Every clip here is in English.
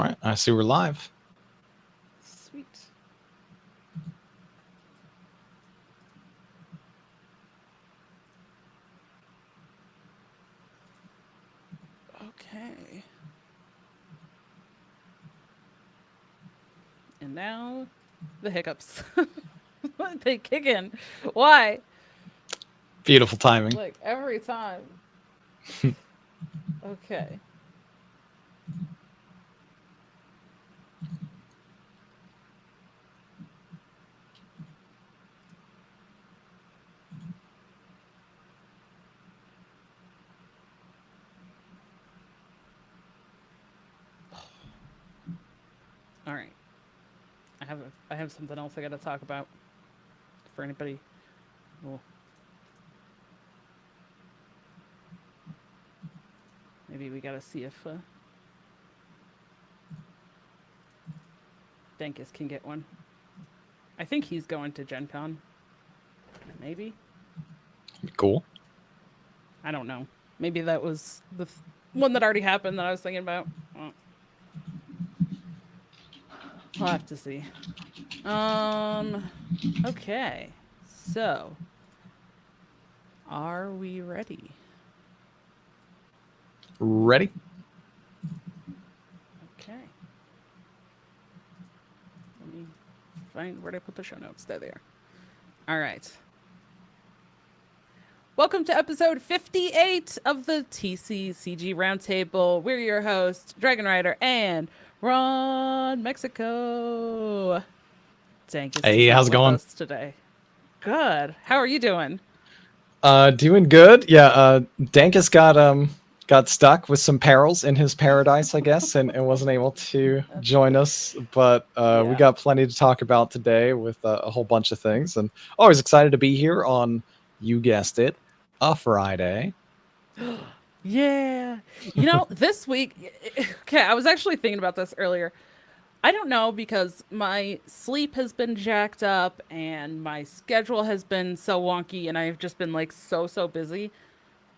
right, I see we're live. Sweet. Okay. And now the hiccups. They kick in. Why? Beautiful timing. Like every time. Okay. All right. I have something else I got to talk about for anybody. Well, maybe we got to see if Dankest can get one. I think he's going to Gen Con. Maybe. Cool. I don't know. Maybe that was the one that already happened that I was thinking about. Oh. I'll have to see. Okay. So, are we ready? Ready? Okay. Let me find where did I put the show notes. There they are. All right. Welcome to episode 58 of the TCCG Roundtable. We're your hosts, Dragonrider and RonMexico. Dankest Hey, how's it going? us today. Good. How are you doing? Doing good. Yeah, Dankest got stuck with some perils in his paradise, I guess, and wasn't able to join us. But we got plenty to talk about today with a whole bunch of things, and always excited to be here on, you guessed it, a Friday. Yeah. You know, this week, okay, I was actually thinking about this earlier. I don't know because my sleep has been jacked up and my schedule has been so wonky and I've just been like so busy.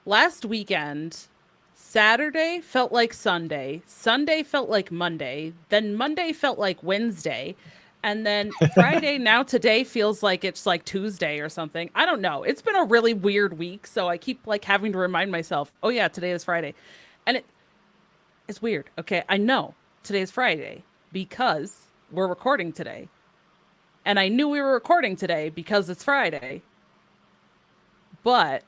Last weekend, Saturday felt like Sunday, Sunday felt like Monday, then Monday felt like Wednesday, and then Friday now today feels like it's like Tuesday or something. I don't know. It's been a really weird week, so I keep like having to remind myself, "Oh yeah, today is Friday." And it's weird. Okay, I know today is Friday because we're recording today. And I knew we were recording today because it's Friday. But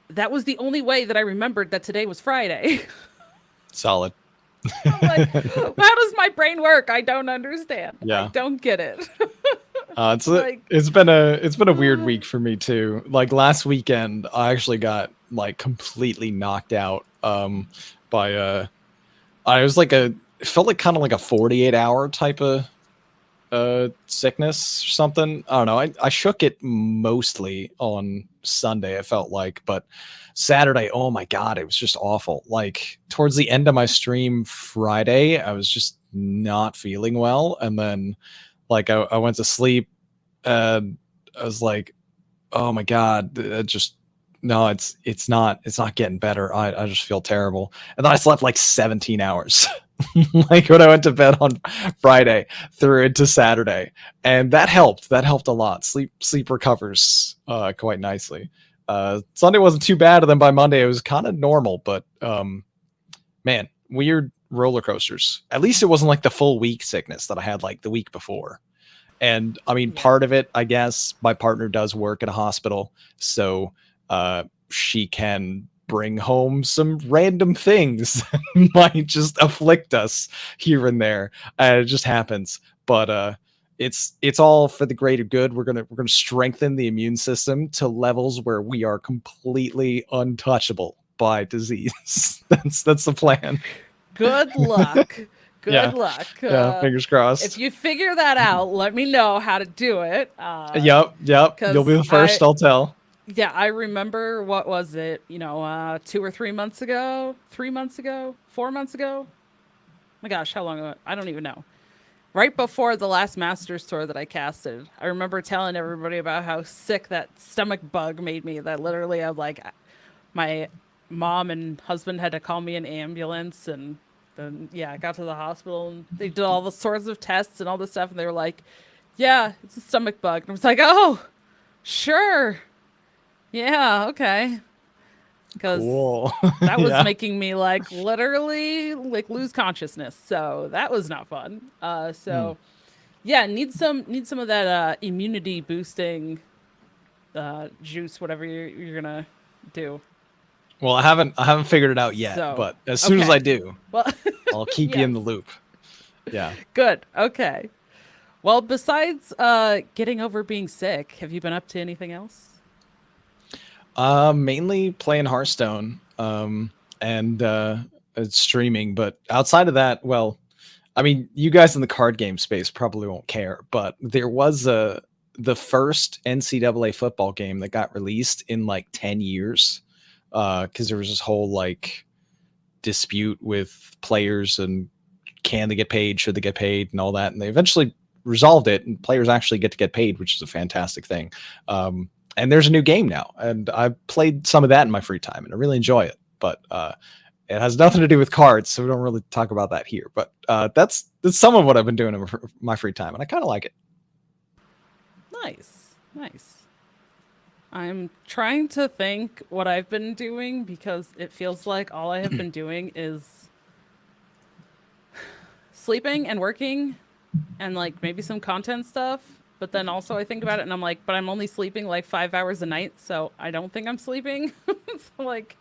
that was the only way that I remembered that today was Friday. Solid. I'm like, how does my brain work? I don't understand. Yeah. I don't get it. It's been a weird week for me too. Like last weekend, I actually got like completely knocked out by I was like it felt like kind of like a 48-hour type of sickness or something. I don't know. I shook it mostly on Sunday, it felt like, but Saturday, oh my god, it was just awful. Like towards the end of my stream Friday, I was just not feeling well, and then like I went to sleep and I was like, oh my god, it just no, it's not getting better. I just feel terrible. And then I slept like 17 hours. Like when I went to bed on Friday through into Saturday, and that helped a lot. Sleep recovers quite nicely. Sunday wasn't too bad, and then by Monday it was kind of normal, but man, weird roller coasters. At least it wasn't like the full week sickness that I had like the week before. And I mean, part of it, I guess, my partner does work at a hospital, so she can bring home some random things that might just afflict us here and there. It just happens, but it's all for the greater good. We're gonna strengthen the immune system to levels where we are completely untouchable by disease. That's the plan. Good luck. Good luck. Yeah, fingers crossed. If you figure that out, let me know how to do it. Yep. You'll be the first, I'll tell. Yeah, I remember, what was it, 2 or 3 months ago, 3 months ago, 4 months ago? My gosh, how long ago? I don't even know. Right before the last Masters tour that I casted, I remember telling everybody about how sick that stomach bug made me, that literally my mom and husband had to call me an ambulance, and And yeah, I got to the hospital and they did all the sorts of tests and all this stuff. And they were like, yeah, it's a stomach bug. And I was like, oh, sure. Yeah, okay. Because Cool. that was Yeah. making me like literally like lose consciousness. So that was not fun. So yeah, need some of that immunity boosting juice, whatever you're gonna do. Well, I haven't figured it out yet, So, but as soon as okay. I do, Well, I'll keep you in the yes. loop. Yeah. Good. Okay. Well, besides getting over being sick, have you been up to anything else? Mainly playing Hearthstone, and streaming. But outside of that, well, I mean, you guys in the card game space probably won't care, but there was the first NCAA football game that got released in like 10 years, because there was this whole like dispute with players and can they get paid, should they get paid, and all that, and they eventually resolved it, and players actually get to get paid, which is a fantastic thing. And there's a new game now, and I played some of that in my free time, and I really enjoy it. But it has nothing to do with cards, so we don't really talk about that here. But that's some of what I've been doing in my free time, and I kind of like it. Nice. I'm trying to think what I've been doing because it feels like all I have been doing is sleeping and working and like maybe some content stuff. But then also I think about it and I'm like, but I'm only sleeping like 5 hours a night, so I don't think I'm sleeping. So like,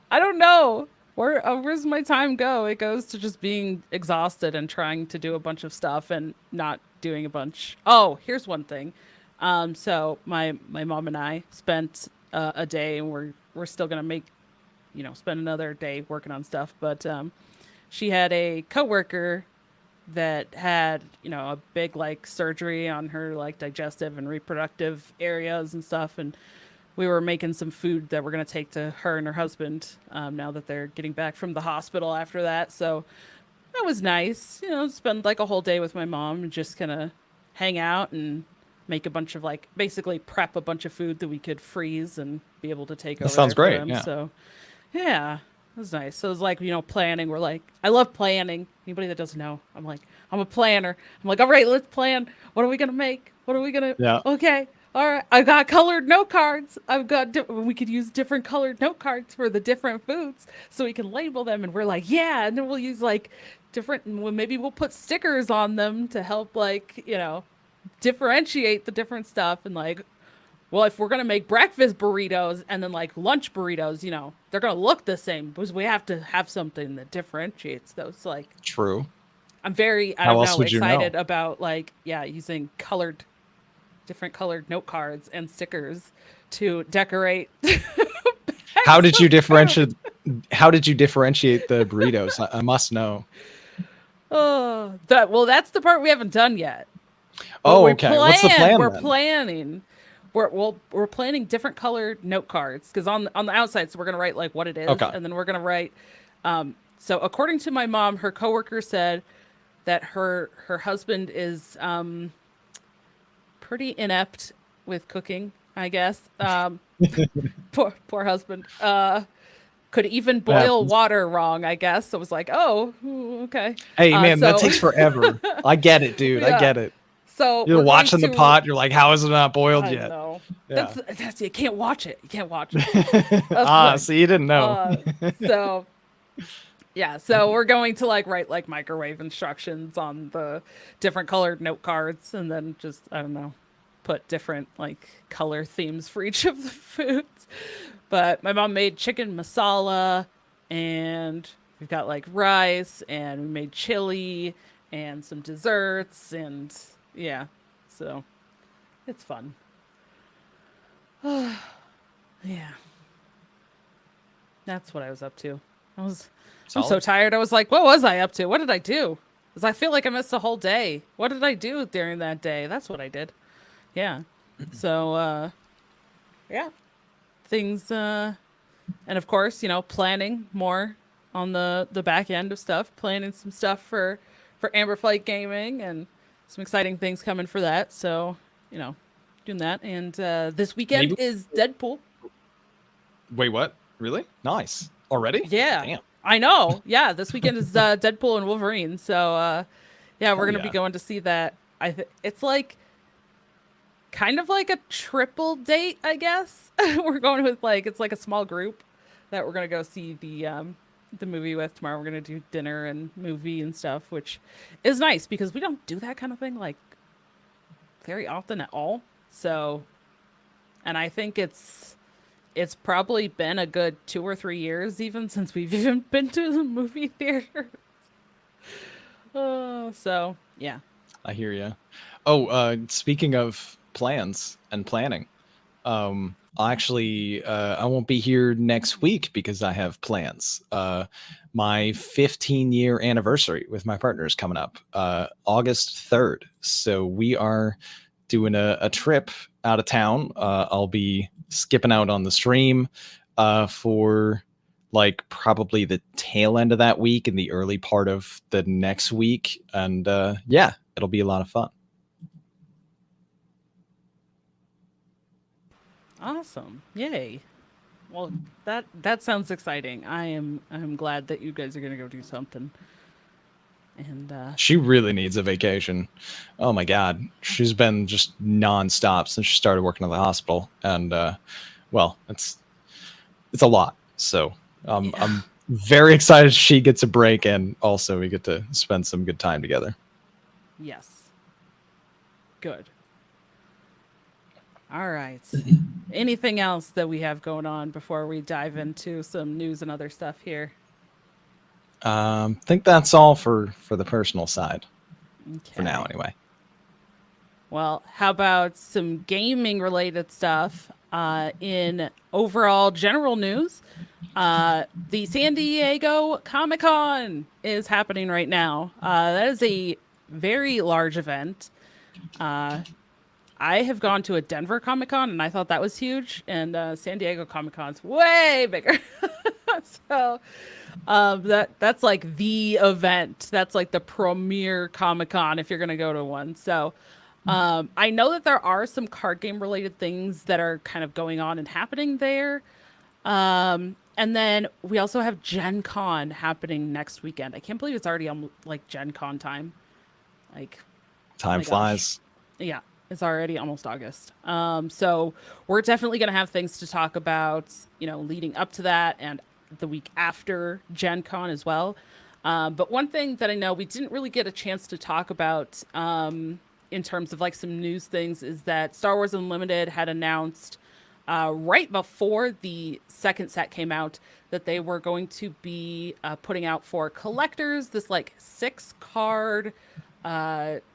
I don't know. Where's my time go? It goes to just being exhausted and trying to do a bunch of stuff and not doing a bunch. Oh, here's one thing. So my mom and I spent a day, and we're still gonna make, spend another day working on stuff. But she had a coworker that had a big like surgery on her like digestive and reproductive areas and stuff, and we were making some food that we're going to take to her and her husband now that they're getting back from the hospital after that. So that was nice, spend like a whole day with my mom and just kind of hang out and make a bunch of like basically prep a bunch of food that we could freeze and be able to take over. That sounds there for great. them. Yeah. So yeah, it was nice. So it was like, planning. We're like, I love planning. Anybody that doesn't know, I'm like, I'm a planner. I'm like, all right, let's plan. What are we going to make? What are we going to, Yeah. okay. All right, I got colored note cards. We could use different colored note cards for the different foods so we can label them. And we're like, yeah. And then we'll use like different, maybe we'll put stickers on them to help like, differentiate the different stuff. And like, well, if we're going to make breakfast burritos and then like lunch burritos, they're going to look the same because we have to have something that differentiates those. Like, True. I'm very, I How don't else know, would you know? excited about like, using different colored note cards and stickers to decorate. How did you differentiate the burritos? I must know. Oh, that's the part we haven't done yet. Oh, okay. What's the plan? We're then? planning. We're planning different colored note cards because on the outside, so we're gonna write like what it is, Okay. and then we're gonna write. So according to my mom, her coworker said that her husband is pretty inept with cooking, I guess. Poor husband. Could even boil water wrong, I guess. So it was like, oh, okay. Hey, man, that takes forever. I get it, dude. Yeah. I get it. So You're watching the pot. You're like, how is it not boiled I yet? know. Yeah. That's you can't watch it. You can't watch it. So you didn't know. So yeah, so we're going to like write like microwave instructions on the different colored note cards, and then just I don't know, put different like color themes for each of the foods. But my mom made chicken masala, and we've got like rice, and we made chili and some desserts, and yeah, so it's fun. Yeah, that's what I was up to. I'm so tired. I was like, what was I up to? What did I do? Because I feel like I missed a whole day. What did I do during that day? That's what I did. Yeah. So, yeah. Things, and of course, planning more on the back end of stuff, planning some stuff for Amberflight Gaming and some exciting things coming for that. So, doing that. And this weekend is Deadpool. Wait, what? Really? Nice. Already? Yeah. Damn. I know. Yeah, this weekend is Deadpool and Wolverine. So yeah, we're Hell gonna be yeah. going to see that. It's like kind of like a triple date, I guess. We're going with like it's like a small group that we're gonna go see the movie with tomorrow. We're gonna do dinner and movie and stuff, which is nice because we don't do that kind of thing like very often at all. So, and I think it's probably been a good 2 or 3 years even since we've even been to the movie theater. Oh, so yeah. I hear you. Oh, speaking of plans and planning, I won't be here next week because I have plans. My 15-year anniversary with my partner is coming up, August 3rd. So we are doing a trip out of town. I'll be skipping out on the stream for like probably the tail end of that week and the early part of the next week. And yeah, it'll be a lot of fun. Awesome. Yay. Well, that sounds exciting. I'm glad that you guys are gonna go do something. And She really needs a vacation. Oh my god, she's been just nonstop since she started working at the hospital, and well, it's a lot. So yeah. I'm very excited she gets a break, and also we get to spend some good time together. Yes. Good. All right. Anything else that we have going on before we dive into some news and other stuff here? Think that's all for the personal side for now, Okay. anyway. Well, how about some gaming related stuff? In overall general news, the San Diego Comic Con is happening right now. That is a very large event. Uh, I have gone to a Denver Comic Con and I thought that was huge, and San Diego Comic Con's way bigger. So that's like the event. That's like the premier Comic Con if you're gonna go to one. So I know that there are some card game related things that are kind of going on and happening there. And then we also have Gen Con happening next weekend. I can't believe it's already on like Gen Con time. Like, oh Time my gosh. flies. Yeah, it's already almost August. So we're definitely going to have things to talk about, leading up to that and the week after Gen Con as well. But one thing that I know we didn't really get a chance to talk about in terms of like some news things is that Star Wars Unlimited had announced right before the second set came out that they were going to be putting out for collectors this like 6 card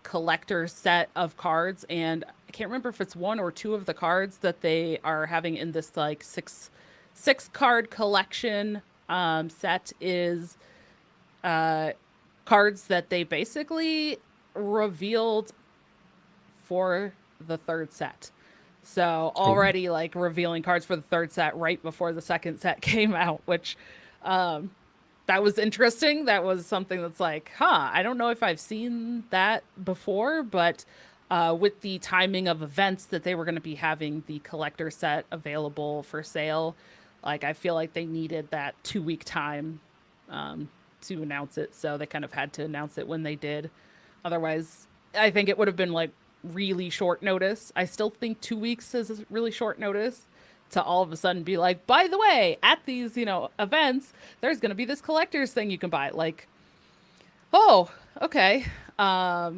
collector set of cards, and I can't remember if it's 1 or 2 of the cards that they are having in this like six card collection set is cards that they basically revealed for the third set. So Oh, already like revealing cards for the third set right before the second set came out, which that was interesting. That was something that's like, I don't know if I've seen that before, but with the timing of events that they were going to be having the collector set available for sale, like I feel like they needed that 2 week time to announce it. So they kind of had to announce it when they did. Otherwise, I think it would have been like really short notice. I still think 2 weeks is really short notice to all of a sudden be like, by the way, at these, events, there's going to be this collector's thing you can buy. Like, oh, okay. But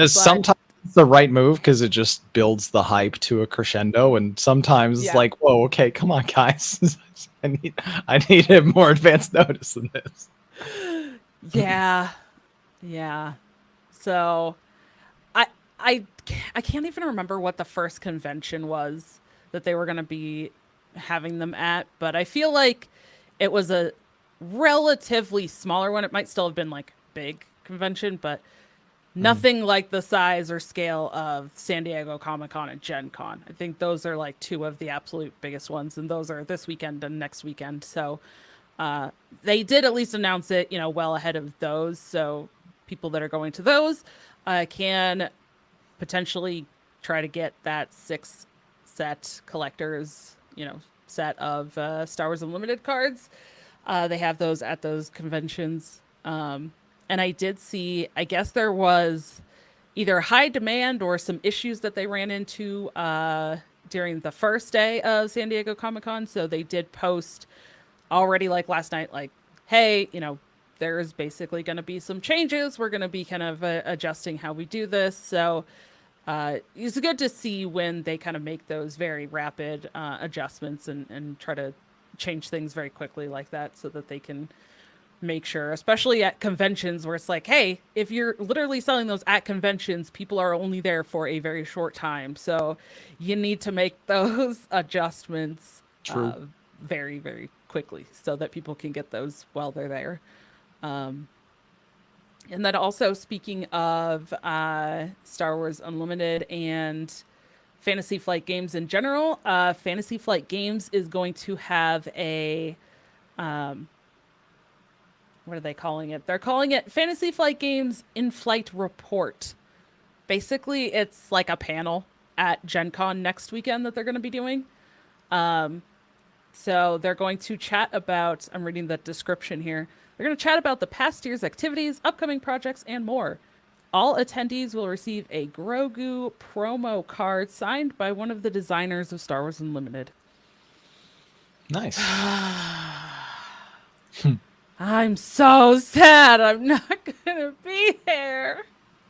sometimes it's the right move because it just builds the hype to a crescendo, and sometimes it's yeah, like, whoa, okay, come on, guys. I need I need a more advanced notice than this. yeah, yeah. So I, I, I can't even remember what the first convention was that they were going to be having them at, but I feel like it was a relatively smaller one. It might still have been like big convention, but Mm. nothing like the size or scale of San Diego Comic Con and Gen Con. I think those are like 2 of the absolute biggest ones, and those are this weekend and next weekend. So they did at least announce it, well ahead of those. So people that are going to those can potentially try to get that 6 set collectors, set of Star Wars Unlimited cards. They have those at those conventions. And I did see, I guess there was either high demand or some issues that they ran into during the first day of San Diego Comic-Con. So they did post already like last night, like, hey, there's basically going to be some changes. We're going to be kind of adjusting how we do this. So it's good to see when they kind of make those very rapid adjustments and try to change things very quickly like that so that they can make sure, especially at conventions where it's like, hey, if you're literally selling those at conventions, people are only there for a very short time. So you need to make those adjustments very, very quickly so that people can get those while they're there. And then also, speaking of Star Wars Unlimited and Fantasy Flight Games in general, Fantasy Flight Games is going to have a what are they calling it? They're calling it Fantasy Flight Games In-Flight Report. Basically, it's like a panel at Gen Con next weekend that they're going to be doing. So they're going to chat about, I'm reading the description here, they're going to chat about the past year's activities, upcoming projects, and more. All attendees will receive a Grogu promo card signed by one of the designers of Star Wars Unlimited. Nice. I'm so sad I'm not going to be there.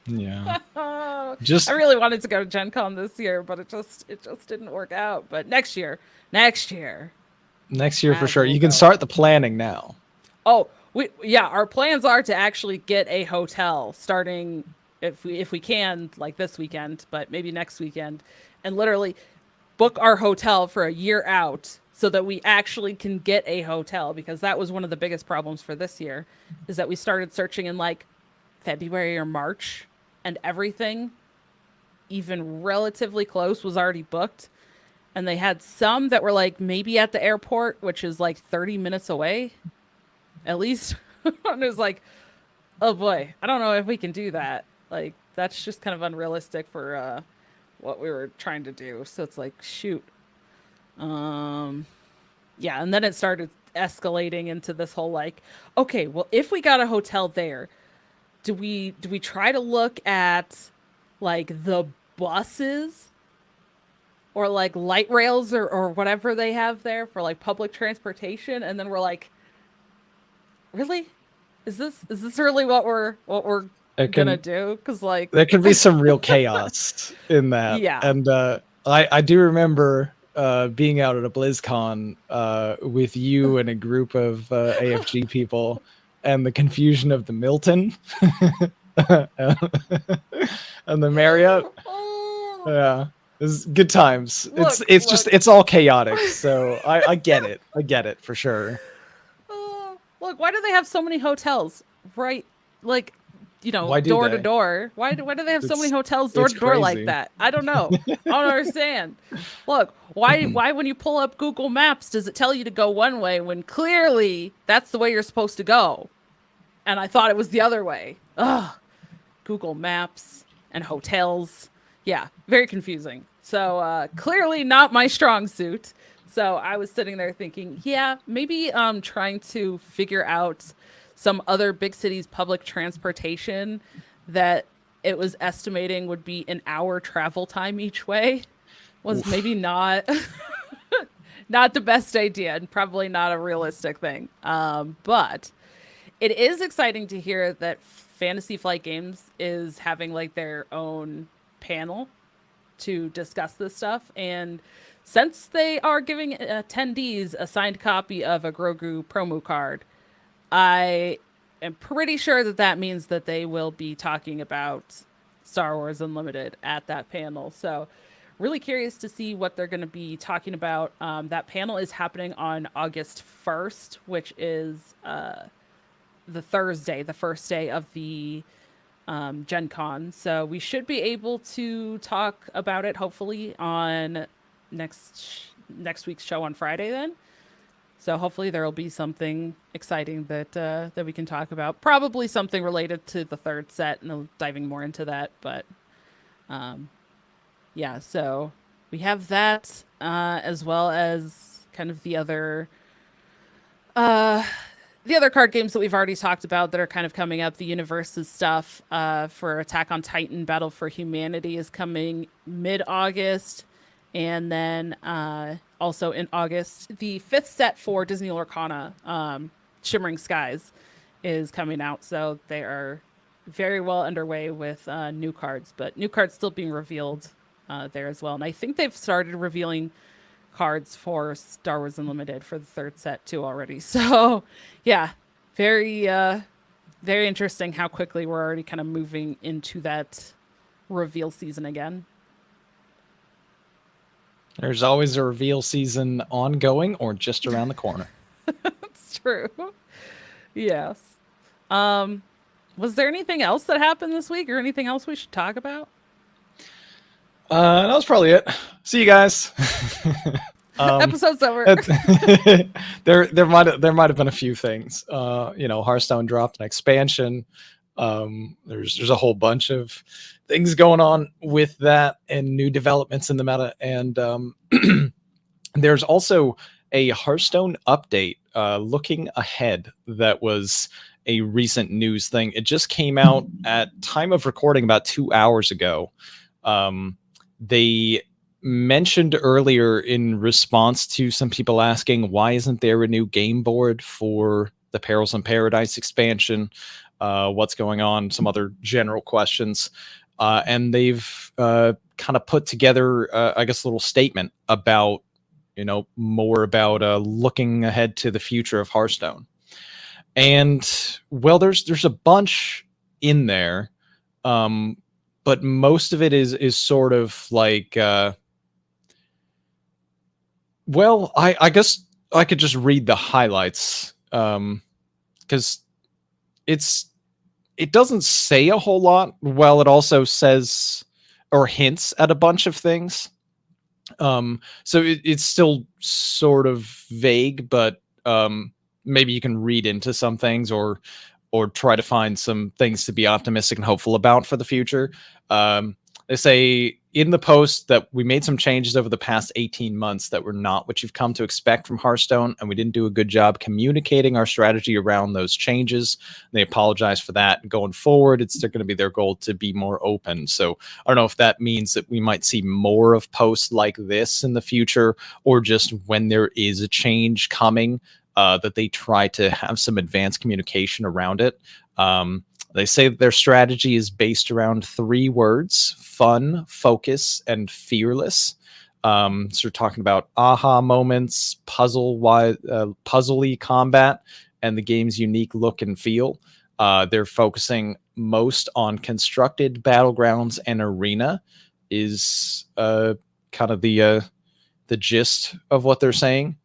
Yeah. I really wanted to go to Gen Con this year, but it just didn't work out. But next year for sure. You can start the planning now. Oh, our plans are to actually get a hotel starting if we can, like this weekend, but maybe next weekend, and literally book our hotel for a year out so that we actually can get a hotel, because that was one of the biggest problems for this year, is that we started searching in like February or March, and everything even relatively close was already booked. And they had some that were like maybe at the airport, which is like 30 minutes away, at least. And it was like, oh boy, I don't know if we can do that. Like, that's just kind of unrealistic for what we were trying to do. So it's like, shoot. Yeah, and then it started escalating into this whole like, okay, well, if we got a hotel there, do we try to look at like the buses or like light rails or whatever they have there for like public transportation? And then we're like, really? Is this really what we're gonna do? Because like there can be some real chaos in that. Yeah. And I do remember being out at a BlizzCon with you and a group of AFG people, and the confusion of the Milton and the Marriott. Yeah, it's good times. It's all chaotic. So I get it. I get it for sure. Look, why do they have so many hotels? Right, like, door to door. Why do they have so many hotels door to door like that? I don't know. I don't understand. Look, why when you pull up Google Maps does it tell you to go one way when clearly that's the way you're supposed to go? And I thought it was the other way. Ugh. Google Maps and hotels. Yeah, very confusing. So clearly not my strong suit. So I was sitting there thinking, yeah, maybe trying to figure out some other big cities' public transportation that it was estimating would be an hour travel time each way was maybe not the best idea, and probably not a realistic thing. But it is exciting to hear that Fantasy Flight Games is having like their own panel to discuss this stuff. And since they are giving attendees a signed copy of a Grogu promo card, I am pretty sure that means that they will be talking about Star Wars Unlimited at that panel. So really curious to see what they're going to be talking about. That panel is happening on August 1st, which is the Thursday, the first day of the Gen Con. So we should be able to talk about it hopefully on next week's show on Friday then. So hopefully there will be something exciting that we can talk about. Probably something related to the third set, and diving more into that. But yeah, so we have that as well as kind of the other The other card games that we've already talked about that are kind of coming up, the Universes stuff for Attack on Titan Battle for Humanity is coming mid-August. And then also in August, the 5th set for Disney Lorcana, Shimmering Skies, is coming out. So they are very well underway with new cards, but new cards still being revealed there as well. And I think they've started revealing cards for Star Wars Unlimited for the 3rd set too already. So yeah, very very interesting how quickly we're already kind of moving into that reveal season again. There's always a reveal season ongoing or just around the corner. That's true. Yes. Was there anything else that happened this week or anything else we should talk about? That was probably it. See you guys. Episode's over. there might have been a few things. Hearthstone dropped an expansion. There's a whole bunch of things going on with that and new developments in the meta. And there's also a Hearthstone update looking ahead that was a recent news thing. It just came out at time of recording about 2 hours ago. They mentioned earlier in response to some people asking, why isn't there a new game board for the Perils in Paradise expansion? What's going on? Some other general questions. And they've kind of put together, I guess, a little statement about, more about looking ahead to the future of Hearthstone. And, well, there's a bunch in there, but most of it is sort of like, well, I guess I could just read the highlights, because it doesn't say a whole lot. Well, it also says or hints at a bunch of things. So it's still sort of vague, but maybe you can read into some things or try to find some things to be optimistic and hopeful about for the future. They say in the post that we made some changes over the past 18 months that were not what you've come to expect from Hearthstone, and we didn't do a good job communicating our strategy around those changes. They apologize for that. Going forward, it's going to be their goal to be more open. So I don't know if that means that we might see more of posts like this in the future, or just when there is a change coming, that they try to have some advanced communication around it. They say that their strategy is based around 3 words: fun, focus, and fearless. So we're talking about aha moments, puzzly combat, and the game's unique look and feel. They're focusing most on constructed battlegrounds, and arena is kind of the gist of what they're saying.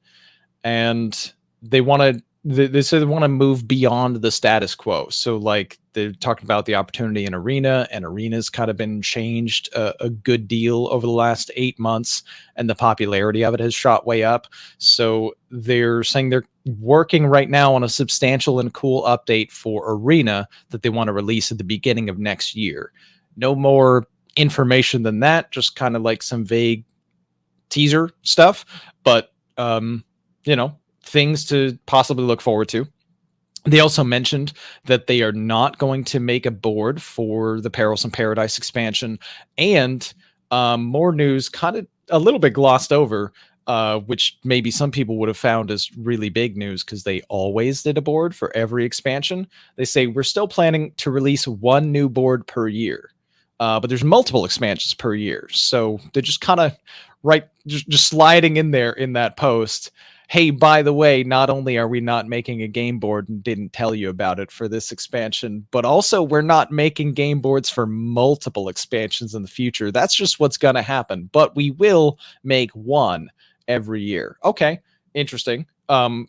And they want to they say they want to move beyond the status quo. So like they're talking about the opportunity in arena, and arena's kind of been changed a good deal over the last 8 months, and the popularity of it has shot way up. So they're saying they're working right now on a substantial and cool update for arena that they want to release at the beginning of next year. No more information than that, just kind of like some vague teaser stuff, but things to possibly look forward to. They also mentioned that they are not going to make a board for the Perils in Paradise expansion, and more news, kind of a little bit glossed over, which maybe some people would have found as really big news because they always did a board for every expansion. They say we're still planning to release 1 new board per year, but there's multiple expansions per year. So they're just kind of just sliding in there in that post. Hey, by the way, not only are we not making a game board and didn't tell you about it for this expansion, but also we're not making game boards for multiple expansions in the future. That's just what's going to happen. But we will make 1 every year. Okay, interesting.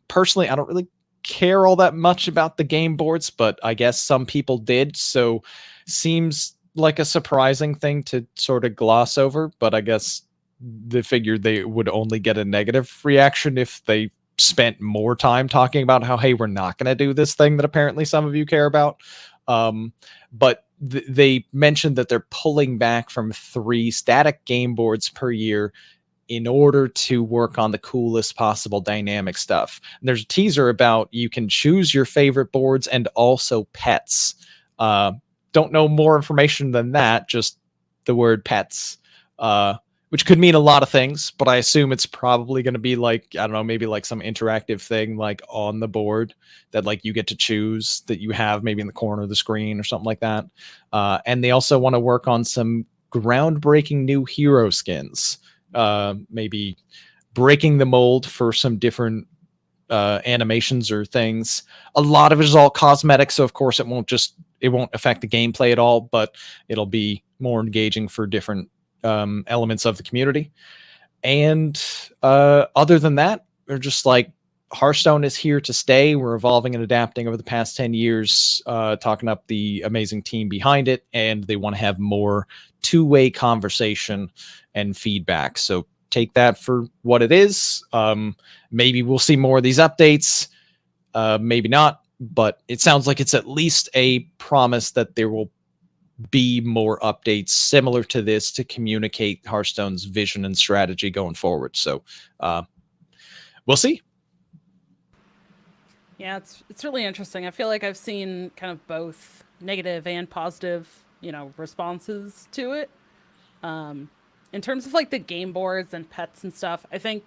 Personally, I don't really care all that much about the game boards, but I guess some people did. So seems like a surprising thing to sort of gloss over, but I guess they figured they would only get a negative reaction if they spent more time talking about how, hey, we're not going to do this thing that apparently some of you care about. But they mentioned that they're pulling back from 3 static game boards per year in order to work on the coolest possible dynamic stuff. And there's a teaser about you can choose your favorite boards and also pets. Don't know more information than that, just the word pets, which could mean a lot of things, but I assume it's probably going to be like, I don't know, maybe like some interactive thing like on the board that like you get to choose that you have maybe in the corner of the screen or something like that. And they also want to work on some groundbreaking new hero skins, maybe breaking the mold for some different animations or things. A lot of it is all cosmetic, so of course it won't affect the gameplay at all, but it'll be more engaging for different elements of the community. And other than that, they're just like, Hearthstone is here to stay. We're evolving and adapting over the past 10 years, talking up the amazing team behind it, and they want to have more two-way conversation and feedback. So take that for what it is. Maybe we'll see more of these updates, maybe not, but it sounds like it's at least a promise that there will be more updates similar to this to communicate Hearthstone's vision and strategy going forward. So we'll see. Yeah, it's really interesting. I feel like I've seen kind of both negative and positive, responses to it. In terms of like the game boards and pets and stuff, I think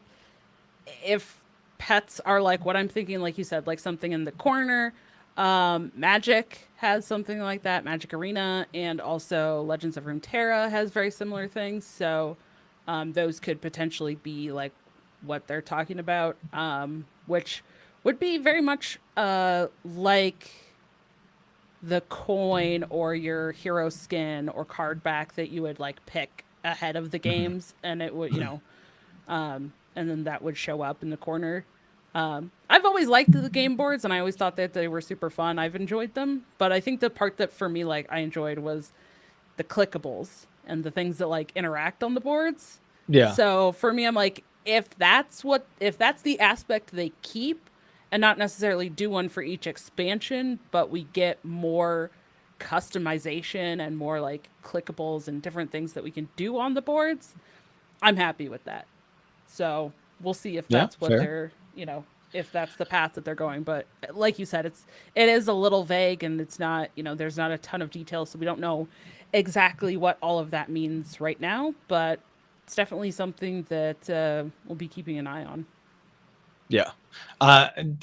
if pets are like what I'm thinking, like you said, like something in the corner, Magic has something like that, Magic Arena, and also Legends of Runeterra has very similar things. So those could potentially be like what they're talking about, which would be very much like the coin or your hero skin or card back that you would like pick ahead of the games, and it would, and then that would show up in the corner. I've always liked the game boards, and I always thought that they were super fun. I've enjoyed them, but I think the part that for me, like, I enjoyed was the clickables and the things that like interact on the boards. Yeah. So for me, I'm like, if that's the aspect they keep, and not necessarily do one for each expansion, but we get more customization and more like clickables and different things that we can do on the boards, I'm happy with that. So we'll see if that's what they're, if that's the path that they're going. But like you said, it is a little vague, and it's not, there's not a ton of details, so we don't know exactly what all of that means right now, but it's definitely something that we'll be keeping an eye on. Yeah.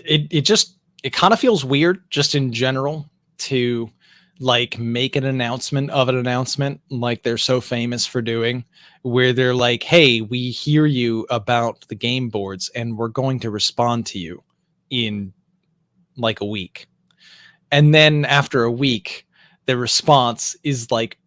It kind of feels weird just in general to like make an announcement of an announcement like they're so famous for doing, where they're like, hey, we hear you about the game boards and we're going to respond to you in like a week. And then after a week, the response is like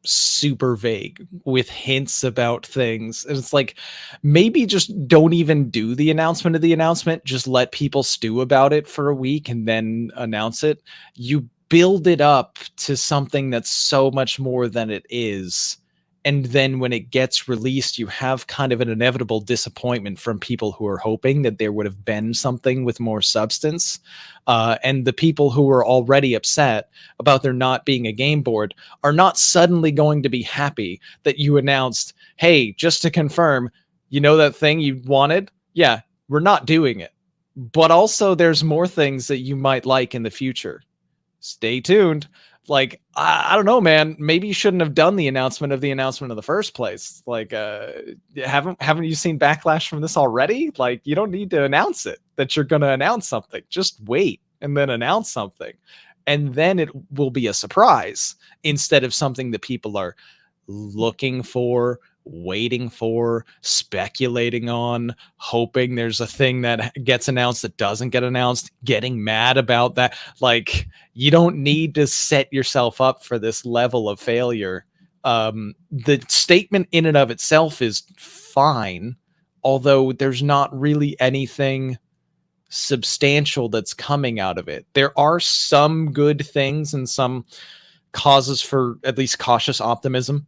super vague with hints about things, and it's like, maybe just don't even do the announcement of the announcement, just let people stew about it for a week and then announce it. You build it up to something that's so much more than it is, and then when it gets released, you have kind of an inevitable disappointment from people who are hoping that there would have been something with more substance. And the people who are already upset about there not being a game board are not suddenly going to be happy that you announced, hey, just to confirm, that thing you wanted? Yeah, we're not doing it. But also there's more things that you might like in the future. Stay tuned. Like, I don't know, man. Maybe you shouldn't have done the announcement of the first place. Like, haven't you seen backlash from this already? Like, you don't need to announce it that you're going to announce something. Just wait and then announce something. And then it will be a surprise instead of something that people are looking for, waiting for, speculating on, hoping there's a thing that gets announced that doesn't get announced, getting mad about that. Like, you don't need to set yourself up for this level of failure. The statement in and of itself is fine, although there's not really anything substantial that's coming out of it. There are some good things and some causes for at least cautious optimism.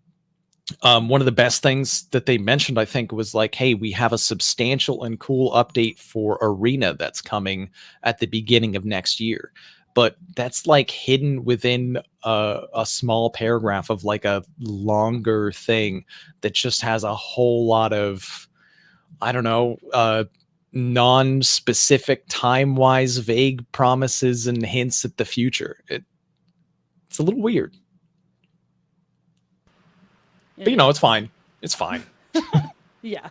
One of the best things that they mentioned, I think, was like, hey, we have a substantial and cool update for Arena that's coming at the beginning of next year. But that's like hidden within a small paragraph of like a longer thing that just has a whole lot of I don't know, non-specific time-wise vague promises and hints at the future. It's a little weird. But it's fine. It's fine. Yeah.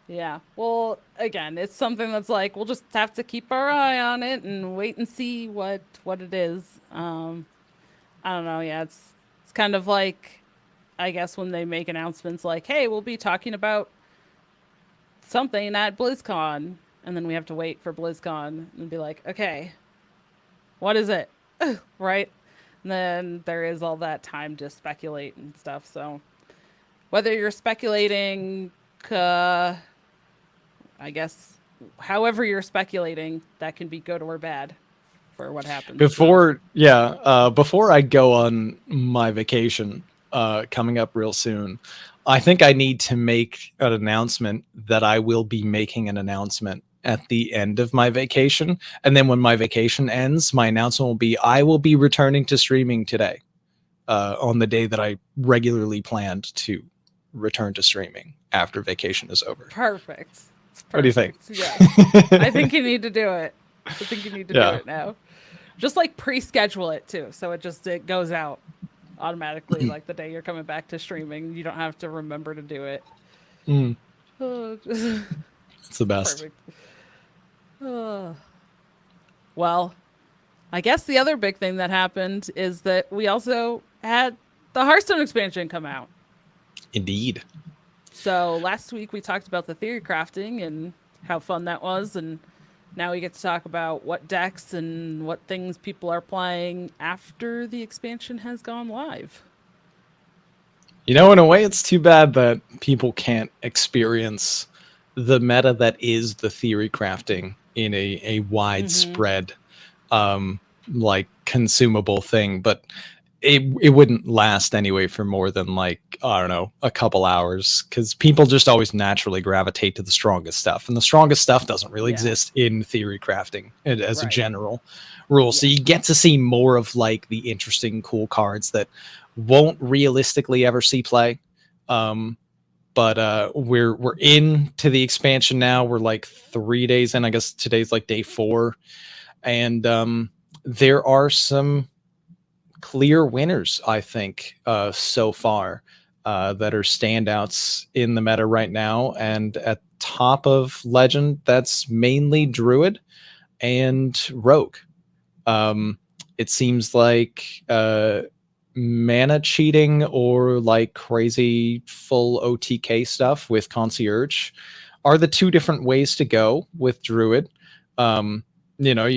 Yeah. Well, again, it's something that's like we'll just have to keep our eye on it and wait and see what it is. I don't know. Yeah, it's kind of like I guess when they make announcements like, "Hey, we'll be talking about something at BlizzCon," and then we have to wait for BlizzCon and be like, "Okay, what is it?" Right? And then there is all that time to speculate and stuff. So whether you're speculating, I guess, however you're speculating, that can be good or bad for what happens. Before I go on my vacation coming up real soon, I think I need to make an announcement that I will be making an announcement at the end of my vacation. And then when my vacation ends, my announcement will be, I will be returning to streaming today on the day that I regularly planned to return to streaming after vacation is over. Perfect. What do you think? Yeah. I think you need to do it. I think you need to do it now. Just like pre-schedule it too. So it goes out automatically like the day you're coming back to streaming. You don't have to remember to do it. It's the best. Perfect. Well, I guess the other big thing that happened is that we also had the Hearthstone expansion come out. Indeed. So last week we talked about the theory crafting and how fun that was, and now we get to talk about what decks and what things people are playing after the expansion has gone live. In a way, it's too bad that people can't experience the meta that is the theory crafting in a widespread, like consumable thing. But it wouldn't last anyway for more than like, I don't know, a couple hours, because people just always naturally gravitate to the strongest stuff, and the strongest stuff doesn't really exist in theory crafting as a general rule. So you get to see more of like the interesting, cool cards that won't realistically ever see play. But we're into the expansion now. We're like 3 days in. I guess today's like day 4, and there are some clear winners, I think, so far that are standouts in the meta right now. And at top of Legend, that's mainly Druid and Rogue. It seems like mana cheating or like crazy full OTK stuff with Concierge are the two different ways to go with Druid. You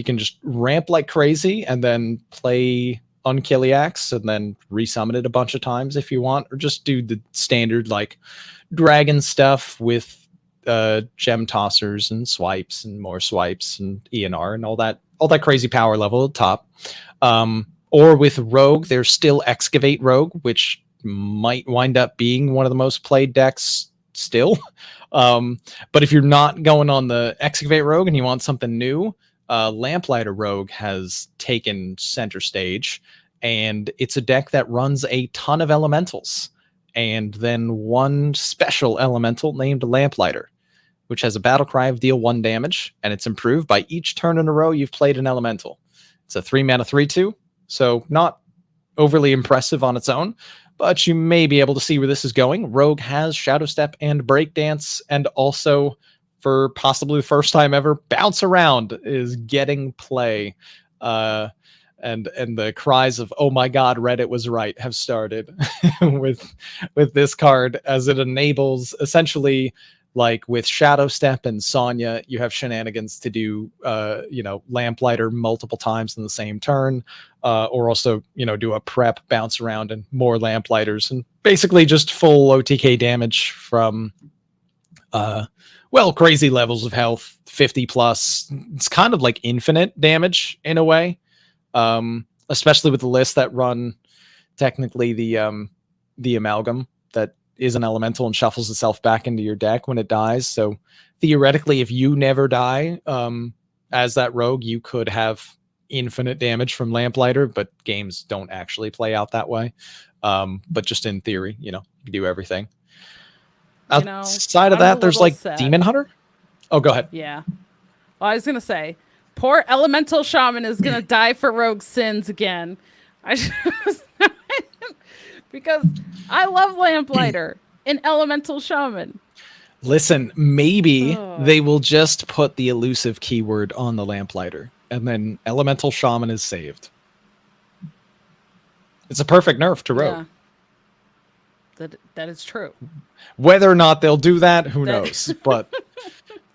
can just ramp like crazy and then play Unkiliax and then resummon it a bunch of times if you want, or just do the standard like dragon stuff with gem tossers and swipes and more swipes and ENR and all that crazy power level at the top. Or with Rogue, there's still Excavate Rogue, which might wind up being one of the most played decks still. But if you're not going on the Excavate Rogue and you want something new, Lamplighter Rogue has taken center stage, and it's a deck that runs a ton of elementals and then one special elemental named Lamplighter, which has a battle cry of deal 1 damage, and it's improved by each turn in a row you've played an elemental. It's a 3-mana 3/2, so not overly impressive on its own, but you may be able to see where this is going. Rogue has Shadow Step and Breakdance, and also, for possibly the first time ever, Bounce Around is getting play. And the cries of, oh my god, Reddit was right, have started with this card, as it enables, essentially, like with Shadow Step and Sonya, you have shenanigans to do, Lamplighter multiple times in the same turn, or also, do a prep, Bounce Around, and more Lamplighters, and basically just full OTK damage from crazy levels of health, 50 plus. It's kind of like infinite damage in a way, especially with the lists that run technically the amalgam that is an elemental and shuffles itself back into your deck when it dies. So theoretically, if you never die as that rogue, you could have infinite damage from Lamplighter, but games don't actually play out that way. But just in theory, you do everything. Outside of I'm a that, there's little like sad. Demon Hunter. Oh, go ahead. Yeah. Well, I was gonna say, poor Elemental Shaman is gonna die for Rogue Sins again. I just, because I love Lamplighter and Elemental Shaman. Listen, maybe Oh. they will just put the elusive keyword on the Lamplighter, and then Elemental Shaman is saved. It's a perfect nerf to Rogue. Yeah. That is true. Whether or not they'll do that, who knows? But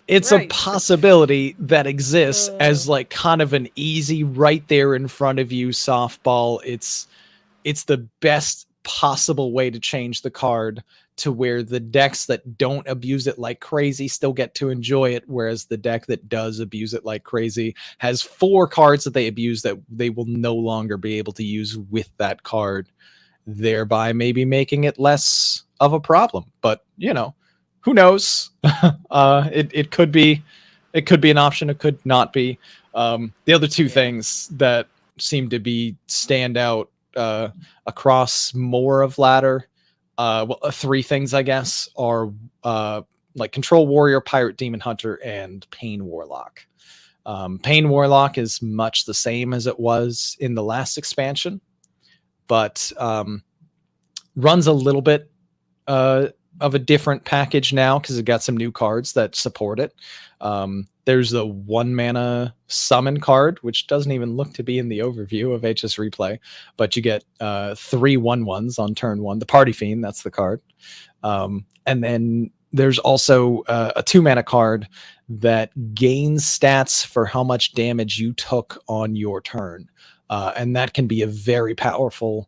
it's Right. a possibility that exists as like kind of an easy, right there in front of you softball. It's the best possible way to change the card to where the decks that don't abuse it like crazy still get to enjoy it, whereas the deck that does abuse it like crazy has 4 cards that they abuse that they will no longer be able to use with that card, thereby maybe making it less of a problem. But who knows? It could be an option, it could not be. The other 2 things that seem to be stand out across more of ladder, 3 things I guess, are like Control Warrior, Pirate Demon Hunter, and Pain Warlock. Pain Warlock is much the same as it was in the last expansion, but runs a little bit of a different package now because it got some new cards that support it. There's a 1 mana summon card, which doesn't even look to be in the overview of HS Replay, but you get 3 1/1s on turn 1. The Party Fiend, that's the card. And then there's also a 2 mana card that gains stats for how much damage you took on your turn. And that can be a very powerful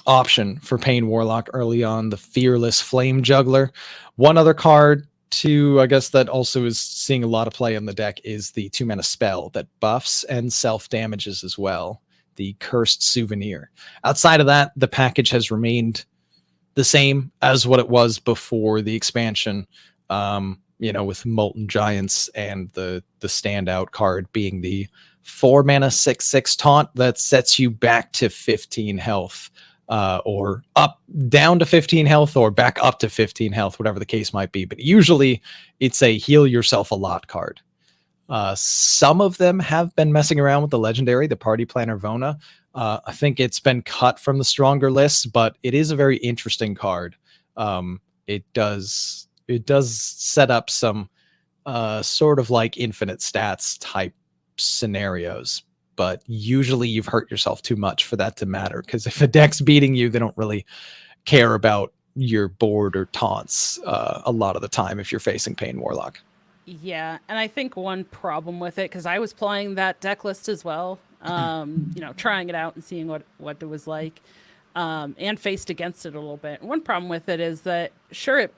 option for Pain Warlock early on. The Fearless Flame Juggler. One other card too, I guess, that also is seeing a lot of play in the deck is the 2 mana spell that buffs and self damages as well, the Cursed Souvenir. Outside of that, the package has remained the same as what it was before the expansion, with Molten Giants and the standout card being the 4 mana 6/6 taunt that sets you back to 15 health. Or down to 15 health or back up to 15 health, whatever the case might be. But usually it's a heal yourself a lot card. Some of them have been messing around with the legendary, the Party Planner Vona. I think it's been cut from the stronger lists, but it is a very interesting card. It does set up some sort of like infinite stats type scenarios. But usually you've hurt yourself too much for that to matter, because if a deck's beating you, they don't really care about your board or taunts a lot of the time if you're facing Pain Warlock. Yeah, and I think one problem with it, because I was playing that deck list as well, trying it out and seeing what it was like, and faced against it a little bit. One problem with it is that, sure, it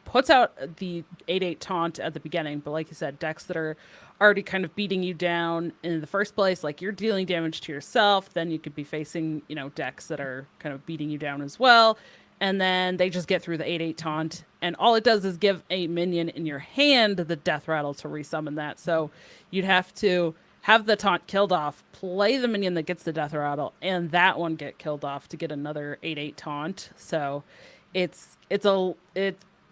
puts out the 8/8 taunt at the beginning, but like you said, decks that are already kind of beating you down in the first place, like you're dealing damage to yourself, then you could be facing, decks that are kind of beating you down as well, and then they just get through the 8/8 taunt, and all it does is give a minion in your hand the death rattle to resummon that. So you'd have to have the taunt killed off, play the minion that gets the death rattle, and that one get killed off to get another 8/8 taunt. So it's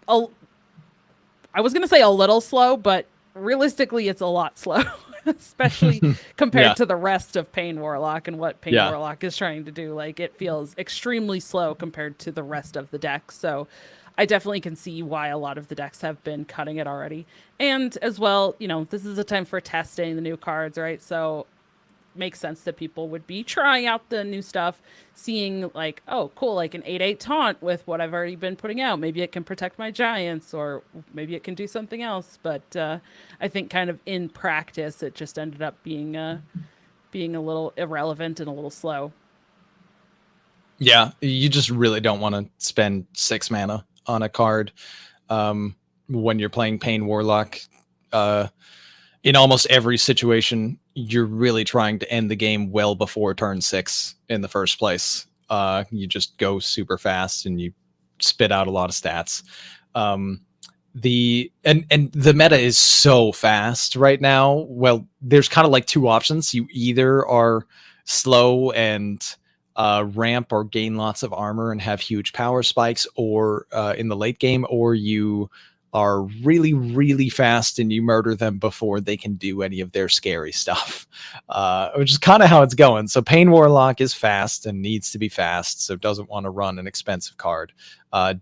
I was gonna say a little slow, but realistically it's a lot slow, especially compared to the rest of Pain Warlock and what Pain Warlock is trying to do. Like, it feels extremely slow compared to the rest of the deck. So I definitely can see why a lot of the decks have been cutting it already. And as well, this is a time for testing the new cards, right? So makes sense that people would be trying out the new stuff, seeing like, oh, cool, like an 8/8 taunt with what I've already been putting out. Maybe it can protect my giants, or maybe it can do something else. But I think kind of in practice, it just ended up being a little irrelevant and a little slow. Yeah, you just really don't want to spend 6 mana on a card when you're playing Pain Warlock. In almost every situation, you're really trying to end the game well before turn 6 in the first place. You just go super fast and you spit out a lot of stats. The meta is so fast right now. Well, there's kind of like 2 options. You either are slow and ramp or gain lots of armor and have huge power spikes, or in the late game, or you are really, really fast and you murder them before they can do any of their scary stuff, which is kind of how it's going. So Pain Warlock is fast and needs to be fast, so doesn't want to run an expensive card.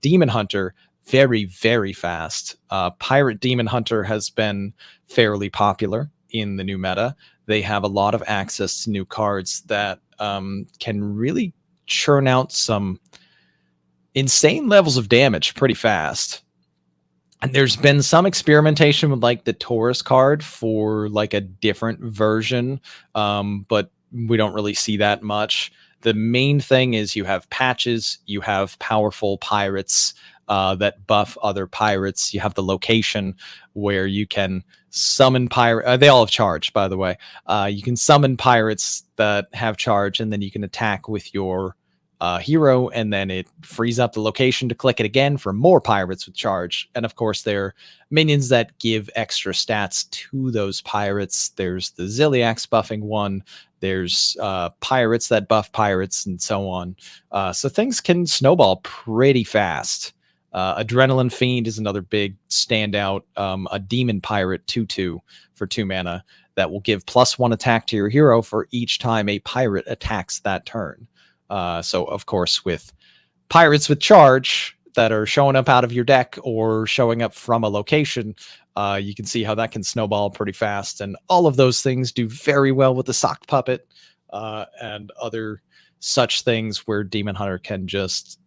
Demon Hunter, very, very fast. Pirate Demon Hunter has been fairly popular in the new meta. They have a lot of access to new cards that can really churn out some insane levels of damage pretty fast. And there's been some experimentation with like the Taurus card for like a different version, but we don't really see that much. The main thing is you have patches, you have powerful pirates that buff other pirates. You have the location where you can summon pirate. They all have charge, by the way. You can summon pirates that have charge, and then you can attack with your hero, and then it frees up the location to click it again for more pirates with charge. And of course, there are minions that give extra stats to those pirates. There's the Ziliax buffing one. There's pirates that buff pirates, and so on. So things can snowball pretty fast. Adrenaline Fiend is another big standout. A Demon Pirate 2/2 for 2 mana that will give +1 attack to your hero for each time a pirate attacks that turn. So, of course, with pirates with charge that are showing up out of your deck or showing up from a location, you can see how that can snowball pretty fast. And all of those things do very well with the Sock Puppet and other such things where Demon Hunter can just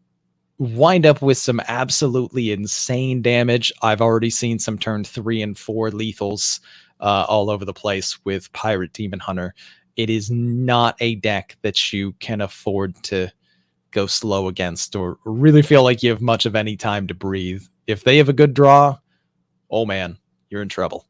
wind up with some absolutely insane damage. I've already seen some turn 3 and 4 lethals all over the place with Pirate Demon Hunter. It is not a deck that you can afford to go slow against or really feel like you have much of any time to breathe. If they have a good draw, oh man, you're in trouble.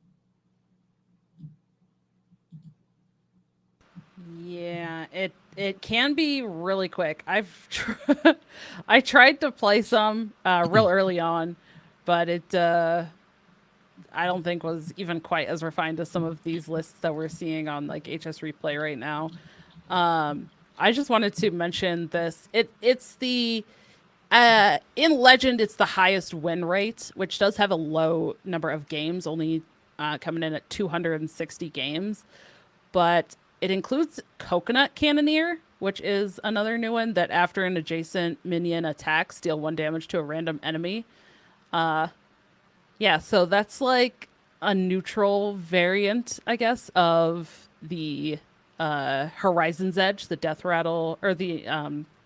Yeah, it can be really quick. I tried to play some real early on, but it I don't think was even quite as refined as some of these lists that we're seeing on like HS Replay right now. I just wanted to mention this. It's the in Legend, it's the highest win rate, which does have a low number of games, only coming in at 260 games. But it includes Coconut Cannoneer, which is another new one that after an adjacent minion attacks, deal 1 damage to a random enemy. Yeah, so that's like a neutral variant, I guess, of the Horizon's Edge, the Death Rattle, or the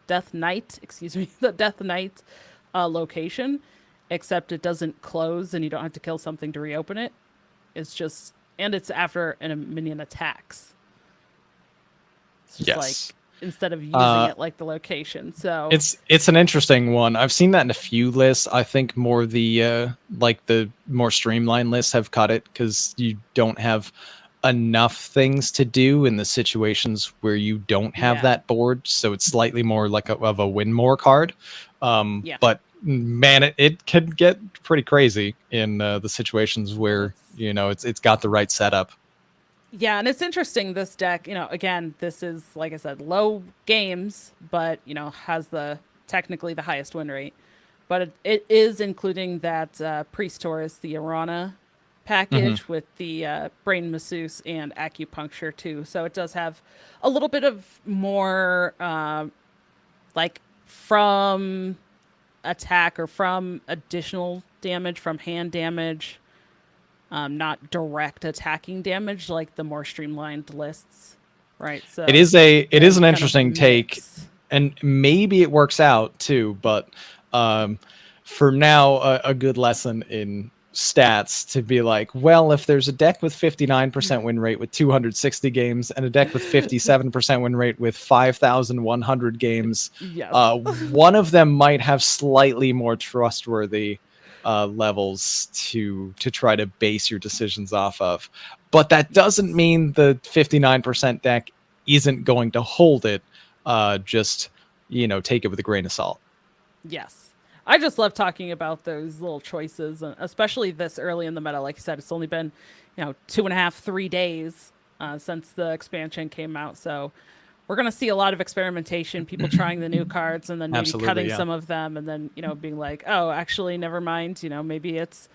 Death Knight, excuse me, the Death Knight location, except it doesn't close and you don't have to kill something to reopen it. It's just, and it's after a minion attacks. It's just like, instead of using it like the location. So it's an interesting one. I've seen that in a few lists. I think more the like the more streamlined lists have cut it because you don't have enough things to do in the situations where you don't have that board. So it's slightly more like of a win more card. But man, it can get pretty crazy in the situations where you know it's got the right setup. Yeah, and it's interesting, this deck, you know, again, this is, like I said, low games, but, you know, has the technically the highest win rate. But it is including that Priest Taurus, the Arana package with the Brain Masseuse and Acupuncture, too. So it does have a little bit of more, like, from attack or from additional damage, from hand damage. Not direct attacking damage like the more streamlined lists, right? So it is an interesting take, and maybe it works out too. But for now, a good lesson in stats to be like, well, if there's a deck with 59% win rate with 260 games and a deck with 57% win rate with 5,100 games, one of them might have slightly more trustworthy levels to try to base your decisions off of. But that doesn't mean the 59% deck isn't going to hold it. Just, you know, take it with a grain of salt. Yes. I just love talking about those little choices, especially this early in the meta. Like I said, it's only been, you know, 2.5, 3 days since the expansion came out. So we're gonna see a lot of experimentation, people trying the new cards and then maybe Absolutely, cutting yeah. some of them, and then being like, oh, actually, never mind. Maybe it's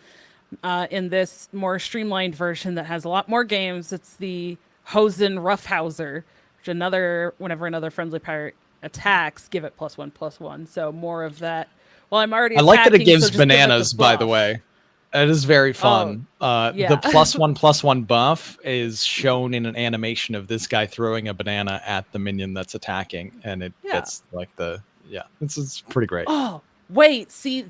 in this more streamlined version that has a lot more games. It's the Hosen Roughhouser, which whenever another friendly pirate attacks, give it +1/+1. So more of that. Well, I'm already I like that it attacking, so gives just give it the bananas, by the buff. way. It is very Oh, fun. The yeah. +1/+1 buff is shown in an animation of this guy throwing a banana at the minion that's attacking, and it Yeah. gets like it's pretty great. Oh, wait. See,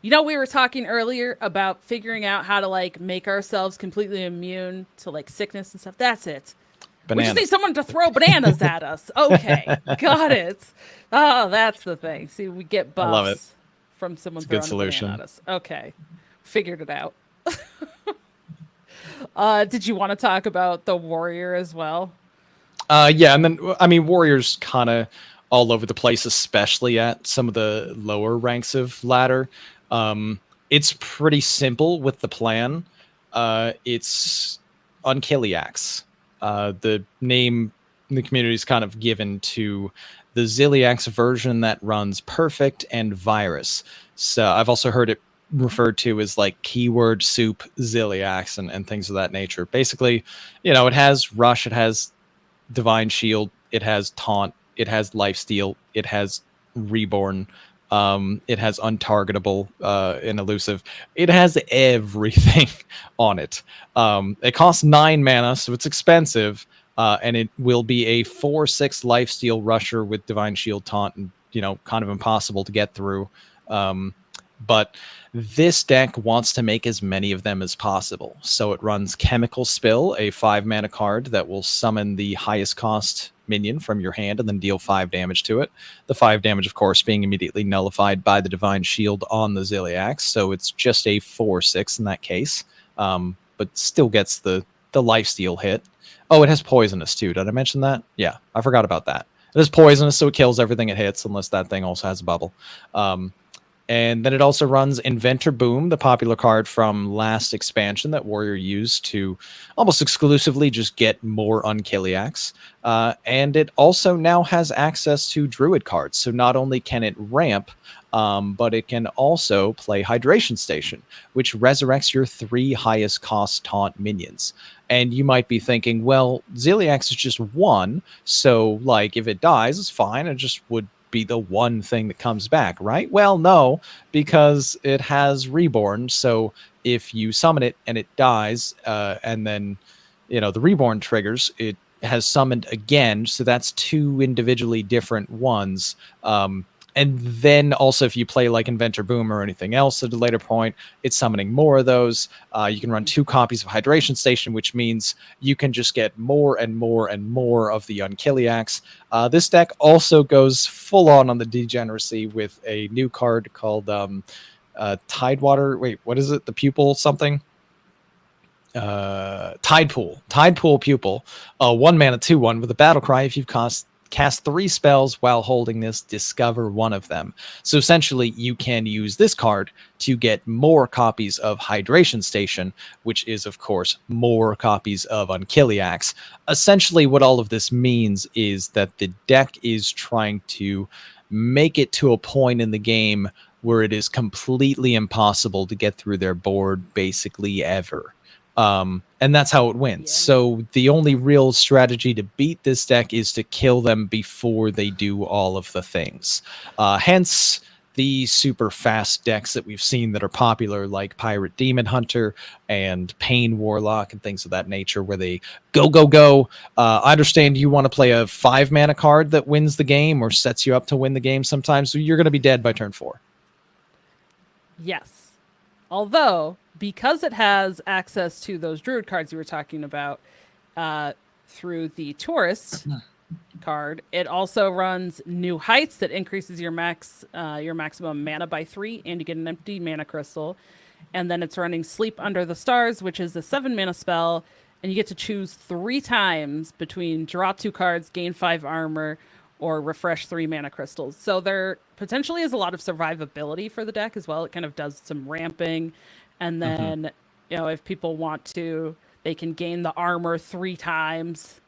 we were talking earlier about figuring out how to like make ourselves completely immune to like sickness and stuff. That's it. We just need Bananas. someone to throw bananas at us. Okay, got it. Oh, that's the thing. See, we get I love it. buffs from someone It's a good throwing a banana solution. at us. Okay, figured it out. Did you want to talk about the warrior as well? Yeah, and then I mean, warriors kind of all over the place, especially at some of the lower ranks of ladder. It's pretty simple with the plan. It's Unkiliacs. The name the community is kind of given to the Ziliax version that runs Perfect and Virus. So I've also heard it referred to as like keyword soup Ziliax and things of that nature. Basically, it has Rush, it has Divine Shield, it has Taunt, it has Lifesteal, it has Reborn, it has Untargetable and Elusive. It has everything on it. It costs 9 mana, so it's expensive, and it will be a 4/6 Lifesteal Rusher with Divine Shield, Taunt, and kind of impossible to get through. But this deck wants to make as many of them as possible. So it runs Chemical Spill, a 5-mana card that will summon the highest cost minion from your hand and then deal 5 damage to it. The 5 damage, of course, being immediately nullified by the Divine Shield on the Ziliax. So it's just a 4/6 in that case, but still gets the lifesteal hit. Oh, it has Poisonous too. Did I mention that? Yeah, I forgot about that. It is Poisonous, so it kills everything it hits unless that thing also has a bubble. And then it also runs Inventor Boom, the popular card from last expansion that Warrior used to almost exclusively just get more Unkiliacs. And it also now has access to Druid cards. So not only can it ramp, but it can also play Hydration Station, which resurrects your 3 highest cost taunt minions. And you might be thinking, well, Ziliax is just 1, so like if it dies, it's fine. It just would be the one thing that comes back, right? Well, no, because it has Reborn. So if you summon it and it dies, and then the Reborn triggers, it has summoned again. So that's 2 individually different ones. And then also if you play like Inventor Boom or anything else at a later point, it's summoning more of those. You can run 2 copies of Hydration Station, which means you can just get more and more and more of the Unkiliacs. This deck also goes full on the degeneracy with a new card called Tidewater. Wait, what is it? The Pupil something? Tide Pool Pupil, 1 mana 2/1 with a battle cry. If you've cast 3 spells while holding this, discover one of them. So essentially you can use this card to get more copies of Hydration Station, which is of course more copies of Unkiliacs. Essentially what all of this means is that the deck is trying to make it to a point in the game where it is completely impossible to get through their board basically ever. And that's how it wins. Yeah. So the only real strategy to beat this deck is to kill them before they do all of the things. Hence the super fast decks that we've seen that are popular, like Pirate Demon Hunter and Pain Warlock and things of that nature, where they go. I understand you want to play a 5-mana card that wins the game or sets you up to win the game sometimes, so you're going to be dead by turn 4. Yes. Although, because it has access to those Druid cards you were talking about through the Tourist card, it also runs New Heights that increases your maximum mana by 3, and you get an empty mana crystal. And then it's running Sleep Under the Stars, which is a 7-mana spell, and you get to choose 3 times between draw 2 cards, gain 5 armor, or refresh 3 mana crystals. So there potentially is a lot of survivability for the deck as well. It kind of does some ramping. And then, if people want to, they can gain the armor 3 times.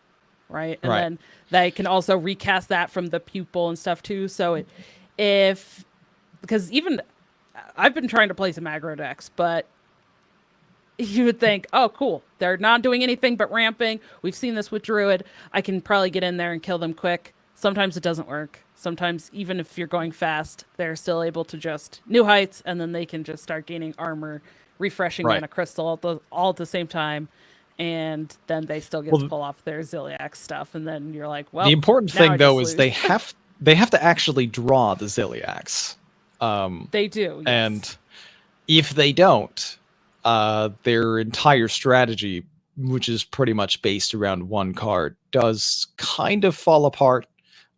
right? And then they can also recast that from the pupil and stuff too. So because even I've been trying to play some aggro decks, but you would think, oh, cool, they're not doing anything but ramping. We've seen this with Druid. I can probably get in there and kill them quick. Sometimes it doesn't work. Sometimes even if you're going fast, they're still able to just new heights, and then they can just start gaining armor, refreshing mana crystal all at the same time. And then they still get to pull off their Ziliax stuff. And then you're like, well, the important thing though is they have to actually draw the Ziliax. They do. Yes. And if they don't, their entire strategy, which is pretty much based around one card, does kind of fall apart.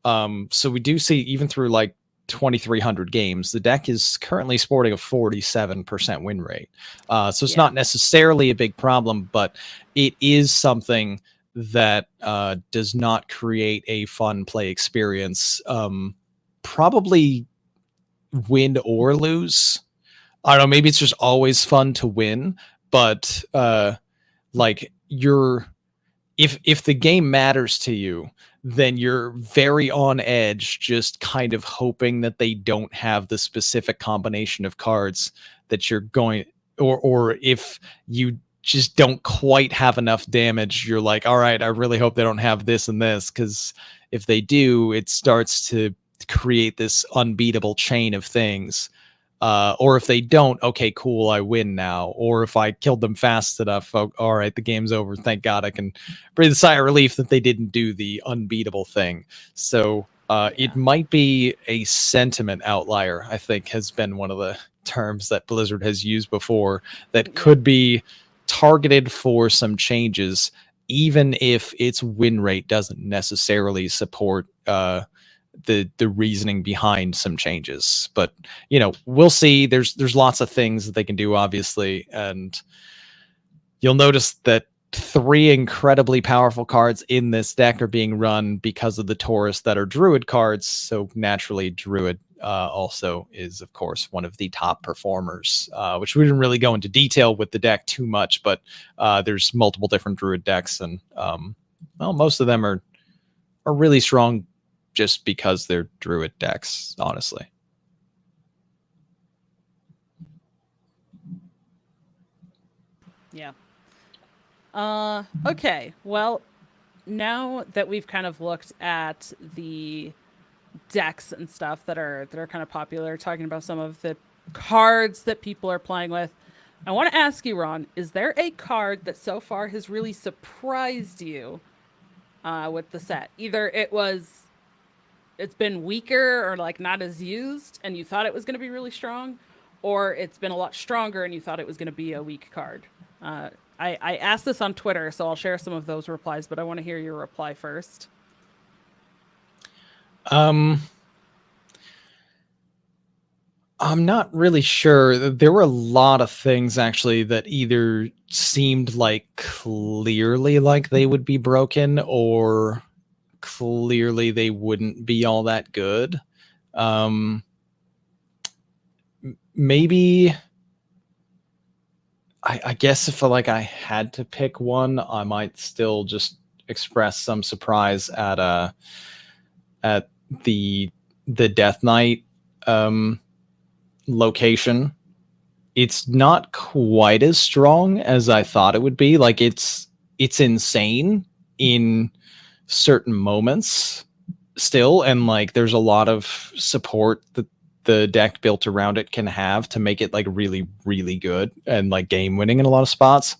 So we do see, even through like 2,300 games, the deck is currently sporting a 47% win rate. So it's not necessarily a big problem, but it is something that does not create a fun play experience. Probably win or lose. I don't know, maybe it's just always fun to win, but like if the game matters to you, then you're very on edge, just kind of hoping that they don't have the specific combination of cards that you're going, or if you just don't quite have enough damage, you're like, all right, I really hope they don't have this and this, because if they do, it starts to create this unbeatable chain of things. Or if they don't, okay, cool, I win now. Or if I killed them fast enough, all right, the game's over. Thank God, I can breathe a sigh of relief that they didn't do the unbeatable thing. So it might be a sentiment outlier, I think, has been one of the terms that Blizzard has used before, that could be targeted for some changes, even if its win rate doesn't necessarily support the reasoning behind some changes. But we'll see. There's lots of things that they can do, obviously, and you'll notice that 3 incredibly powerful cards in this deck are being run because of the Taurus that are Druid cards. So naturally, Druid also is, of course, one of the top performers, which we didn't really go into detail with the deck too much, but there's multiple different Druid decks, and most of them are really strong just because they're Druid decks, honestly. Yeah. Okay. Well, now that we've kind of looked at the decks and stuff that are kind of popular, talking about some of the cards that people are playing with, I want to ask you, Ron, is there a card that so far has really surprised you with the set? Either it's been weaker or like not as used and you thought it was going to be really strong, or it's been a lot stronger and you thought it was going to be a weak card. I asked this on Twitter, so I'll share some of those replies, but I want to hear your reply first. I'm not really sure. There were a lot of things actually that either seemed like clearly like they would be broken, or clearly they wouldn't be all that good. Maybe I guess if I had to pick one, I might still just express some surprise at the Death Knight location. It's not quite as strong as I thought it would be. Like it's insane in certain moments still, and like there's a lot of support that the deck built around it can have to make it like really, really good and like game winning in a lot of spots.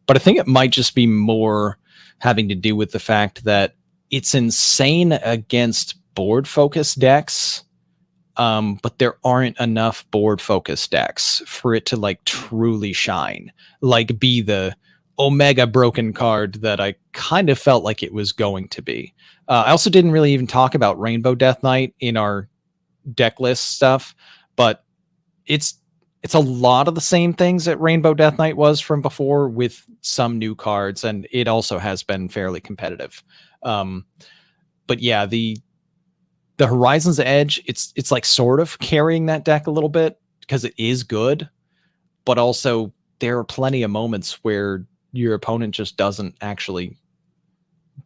But I think it might just be more having to do with the fact that it's insane against board focused decks. But there aren't enough board focused decks for it to like truly shine, like be the Omega broken card that I kind of felt like it was going to be. I also didn't really even talk about Rainbow Death Knight in our deck list stuff, but it's a lot of the same things that Rainbow Death Knight was from before, with some new cards, and it also has been fairly competitive. But yeah, the Horizon's Edge, it's like sort of carrying that deck a little bit because it is good, but also there are plenty of moments where your opponent just doesn't actually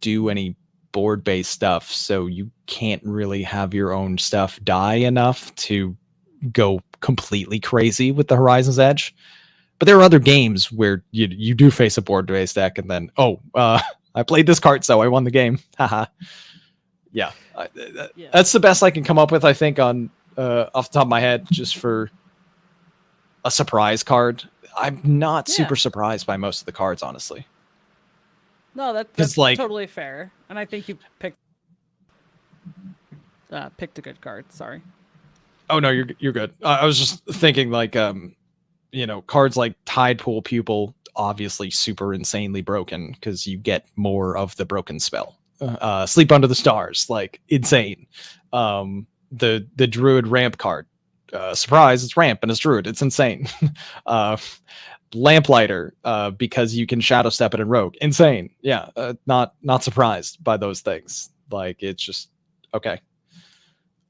do any board-based stuff, so you can't really have your own stuff die enough to go completely crazy with the Horizon's Edge. But there are other games where you do face a board-based deck, and then I played this card, so I won the game. Haha. Yeah, that's the best I can come up with, I think, on off the top of my head, just for a surprise card. I'm not super surprised by most of the cards, honestly. No, that's like, totally fair, and I think you picked a good card. Sorry. Oh no, you're good. I was just thinking, like, cards like Tide Pool Pupil, obviously super insanely broken because you get more of the broken spell. Sleep Under the Stars, like, insane. The Druid Ramp card, surprise, it's Ramp and it's Druid, it's insane. Lamplighter, because you can Shadow Step it in Rogue, insane. Yeah, not surprised by those things. Like, it's just okay.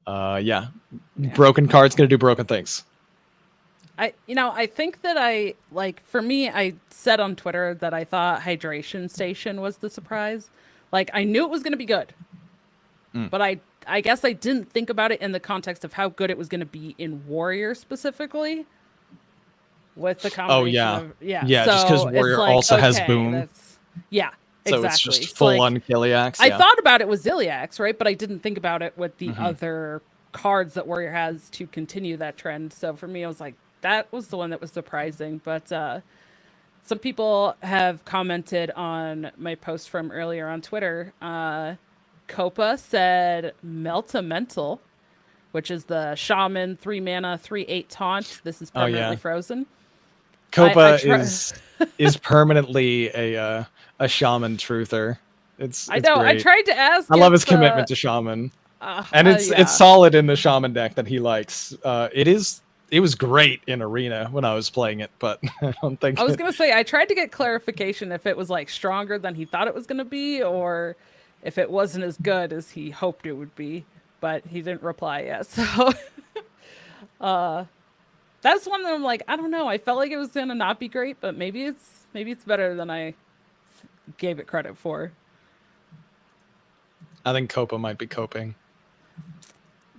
Broken card's gonna do broken things. I think that for me, I said on Twitter that I thought Hydration Station was the surprise. Like, I knew it was going to be good, but I guess I didn't think about it in the context of how good it was going to be in Warrior specifically. With the combination so just because Warrior also has Boom. Exactly. So it's just full on Kiliax. I thought about it with Ziliax, right? But I didn't think about it with the other cards that Warrior has to continue that trend. So for me, I was like, that was the one that was surprising. But some people have commented on my post from earlier on Twitter. Copa said Meltamental, which is the Shaman 3-mana 3/8 taunt. This is permanently frozen. Copa is permanently a Shaman truther. It's I know. great. I tried to ask. I love his commitment to Shaman, and it's solid in the Shaman deck that he likes. It was great in Arena when I was playing it, but I don't think. I was gonna say I tried to get clarification if it was like stronger than he thought it was gonna be, or if it wasn't as good as he hoped it would be. But he didn't reply yet, so that's one that I'm like, I don't know. I felt like it was gonna not be great, but maybe it's better than I gave it credit for. I think Copa might be coping.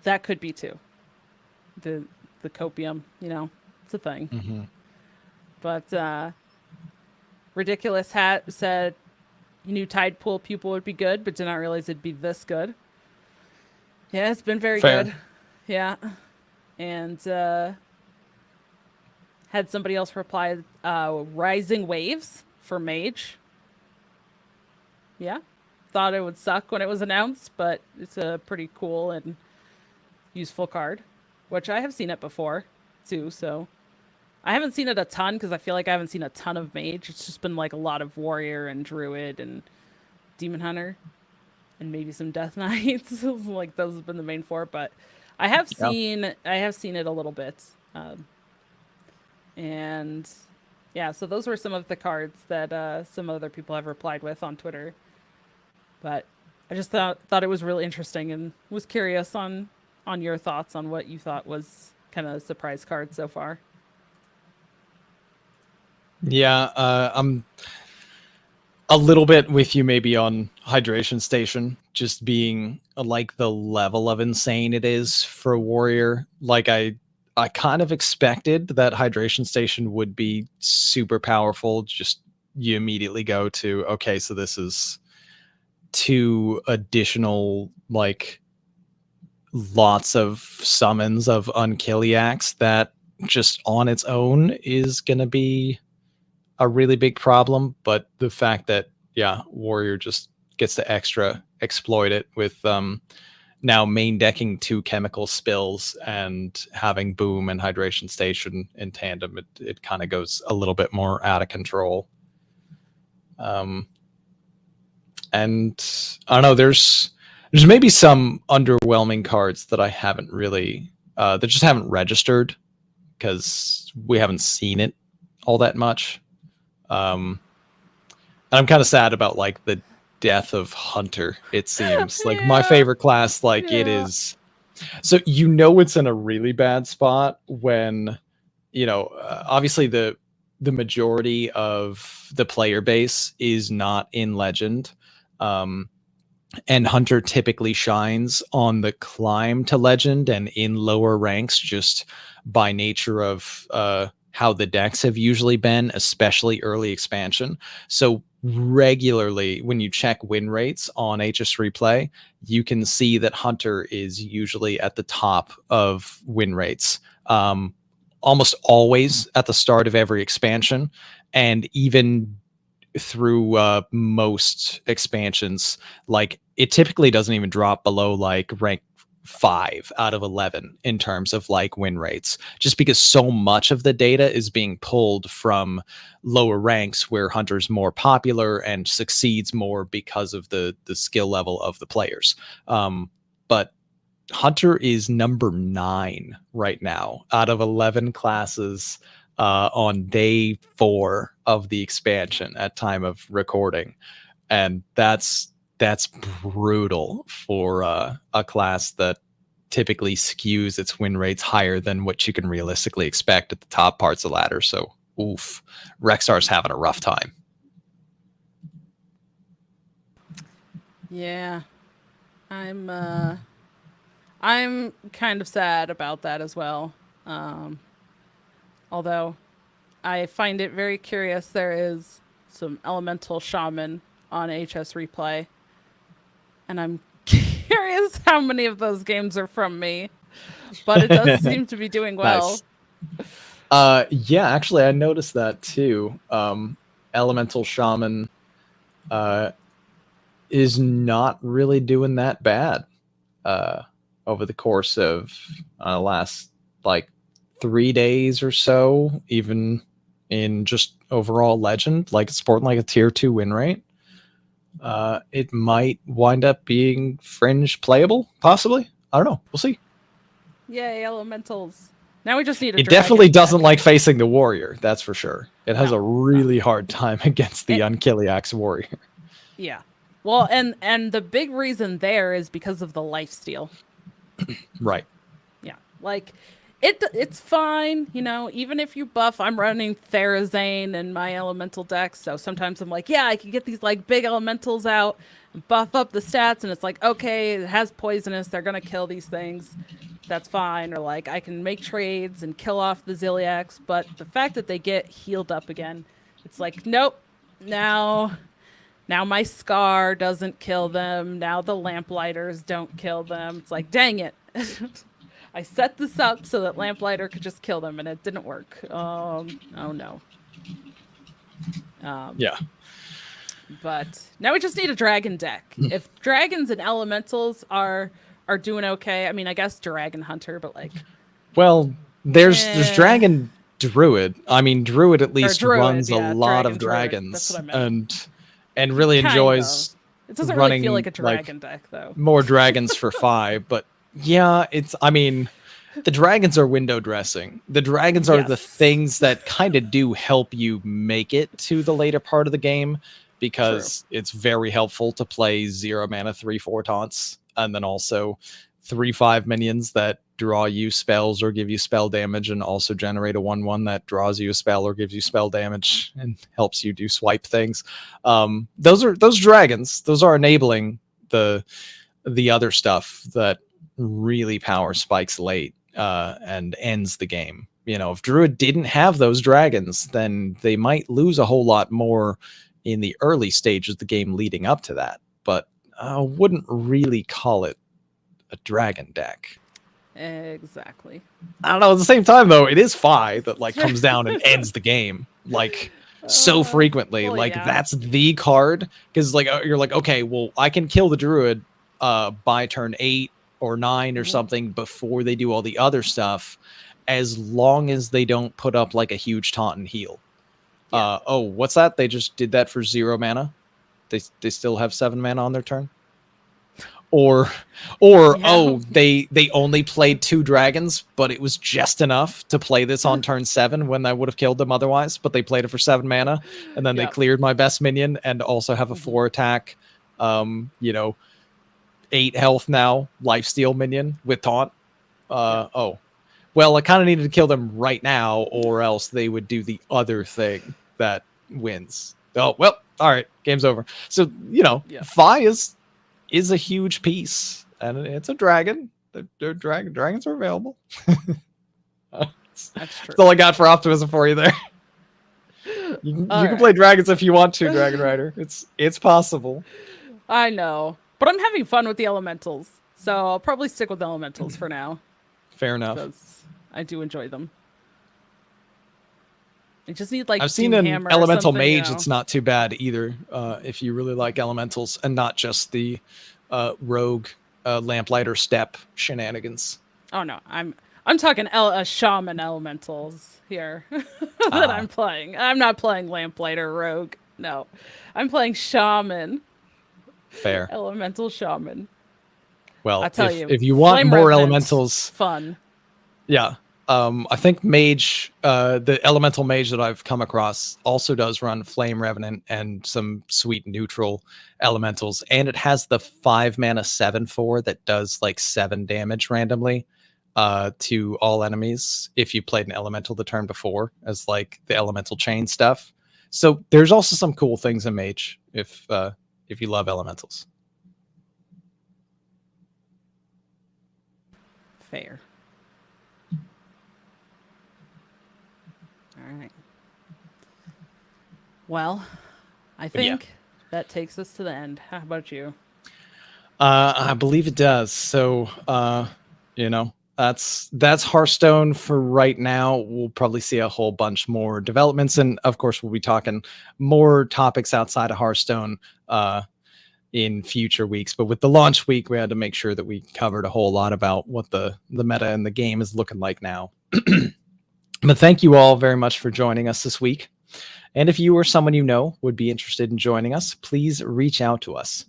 That could be too. The copium, it's a thing. But Ridiculous Hat said he knew Tide Pool Pupil would be good, but did not realize it'd be this good. Yeah, it's been very good. Yeah. And had somebody else reply, Rising Waves for Mage. Yeah. Thought it would suck when it was announced, but it's a pretty cool and useful card, which I have seen it before too. So I haven't seen it a ton because I feel like I haven't seen a ton of Mage. It's just been like a lot of Warrior and Druid and Demon Hunter and maybe some Death Knights. Like, those have been the main four, but I have seen it a little bit. And yeah, so those were some of the cards that some other people have replied with on Twitter. But I just thought it was really interesting and was curious on your thoughts on what you thought was kind of a surprise card so far. Yeah, I'm a little bit with you maybe on Hydration Station, just being like the level of insane it is for a Warrior. Like, I kind of expected that Hydration Station would be super powerful. Just you immediately go to, okay, so this is 2 additional, like, lots of summons of Unkiliax that just on its own is going to be a really big problem. But the fact that, Warrior just gets to extra exploit it with now main decking 2 chemical spills and having Boom and Hydration Station in tandem, it kind of goes a little bit more out of control. And I don't know, there's maybe some underwhelming cards that I haven't really that just haven't registered because we haven't seen it all that much. And I'm kind of sad about, like, the death of Hunter, it seems. Like, my favorite class, like, it is. So it's in a really bad spot when, obviously the majority of the player base is not in Legend. And Hunter typically shines on the climb to legend and in lower ranks, just by nature of how the decks have usually been, especially early expansion. So regularly, when you check win rates on HS3 Play, you can see that Hunter is usually at the top of win rates, almost always at the start of every expansion, and even through most expansions. Like, it typically doesn't even drop below like rank 5 out of 11 in terms of like win rates, just because so much of the data is being pulled from lower ranks where Hunter's more popular and succeeds more because of the skill level of the players. But Hunter is number 9 right now out of 11 classes on day 4 of the expansion at time of recording, and that's brutal for a class that typically skews its win rates higher than what you can realistically expect at the top parts of the ladder. So, oof, Rexar's having a rough time. Yeah, I'm kind of sad about that as well. Although I find it very curious, there is some elemental shaman on HS Replay, and I'm curious how many of those games are from me, but it does seem to be doing well. Nice. Yeah, actually, I noticed that too. Elemental shaman is not really doing that bad over the course of last like 3 days or so, even in just overall legend, like sporting like a tier 2 win rate. It might wind up being fringe playable, possibly. I don't know. We'll see. Yay, elementals. Now we just need a It definitely doesn't like facing the warrior, that's for sure. It has a really hard time against the Unkiliax warrior. Yeah. Well, and the big reason there is because of the lifesteal. Right. Yeah. Like, it's fine, you know, even if you buff. I'm running Therazane in my elemental deck, so sometimes I'm like, yeah, I can get these like big elementals out and buff up the stats, and it's like, okay, it has poisonous, they're gonna kill these things, that's fine. Or like, I can make trades and kill off the Ziliax, but the fact that they get healed up again, it's like, nope, now my Scar doesn't kill them, now the Lamplighters don't kill them. It's like, dang it. I set this up so that Lamplighter could just kill them, and it didn't work. Oh no. Yeah. But now we just need a dragon deck. If dragons and elementals are doing okay, I mean, I guess Dragon Hunter, but like, well, there's Dragon Druid. I mean, Druid at least runs a lot of dragons. That's what I meant. and really enjoys. It doesn't really feel like a dragon deck though. More dragons for 5, but yeah, I mean, the dragons are window dressing. The dragons are the things that kind of do help you make it to the later part of the game, because it's very helpful to play 0 mana 3/4 taunts, and then also 3/5 minions that draw you spells or give you spell damage, and also generate a 1/1 that draws you a spell or gives you spell damage and helps you do swipe things. Those dragons. Those are enabling the other stuff that really power spikes late and ends the game. You know, if Druid didn't have those dragons, then they might lose a whole lot more in the early stages of the game leading up to that. But I wouldn't really call it a dragon deck. Exactly. I don't know. At the same time, though, it is Fi that like comes down and ends the game like so frequently. Well, that's the card, because like you're like, okay, well, I can kill the Druid by turn 8 or 9 or something before they do all the other stuff, as long as they don't put up like a huge taunt and heal. Oh, what's that? They just did that for 0 mana. They still have 7 mana on their turn. Or oh, they only played 2 dragons, but it was just enough to play this on turn 7 when I would have killed them otherwise, but they played it for 7 mana, and then they cleared my best minion and also have a 4 attack, 8 health now, lifesteal minion with taunt. Oh, well, I kind of needed to kill them right now, or else they would do the other thing that wins. Oh, well, all right, game's over. So, Yeah. Fi is a huge piece, and it's a dragon. Dragons are available. That's true. That's all I got for optimism for you there. You can play dragons if you want to, Dragon Rider. It's possible. I know, but I'm having fun with the elementals, so I'll probably stick with elementals for now. Fair enough. Because I do enjoy them. I just need like I've seen an Doomhammer or elemental something, mage. It's not too bad either. If you really like elementals and not just the rogue lamplighter step shenanigans. Oh no, I'm talking shaman elementals here that I'm playing. I'm not playing lamplighter rogue. No, I'm playing shaman. Fair. Elemental shaman. Well, I tell you, if you want Flame more Revenant, elementals, fun. Yeah. I think mage, the elemental mage that I've come across also does run Flame Revenant and some sweet neutral elementals. And it has the 5 mana 7/4 that does like 7 damage randomly to all enemies if you played an elemental the turn before as like the elemental chain stuff. So there's also some cool things in mage if you love elementals. Fair. All right. Well, I think that takes us to the end. How about you? I believe it does. So, that's Hearthstone for right now. We'll probably see a whole bunch more developments, and of course, we'll be talking more topics outside of Hearthstone in future weeks. But with the launch week, we had to make sure that we covered a whole lot about what the meta in the game is looking like now. But thank you all very much for joining us this week. And if you or someone you know would be interested in joining us, please reach out to us.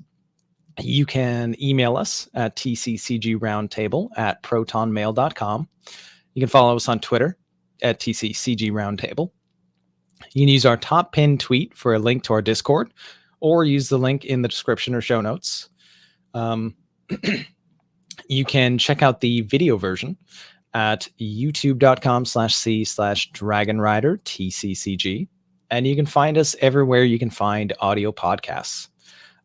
You can email us at tccgroundtable@protonmail.com. You can follow us on Twitter at TCCG Roundtable. You can use our top pinned tweet for a link to our Discord, or use the link in the description or show notes. You can check out the video version at youtube.com/c/dragonrider TCCG. And you can find us everywhere you can find audio podcasts.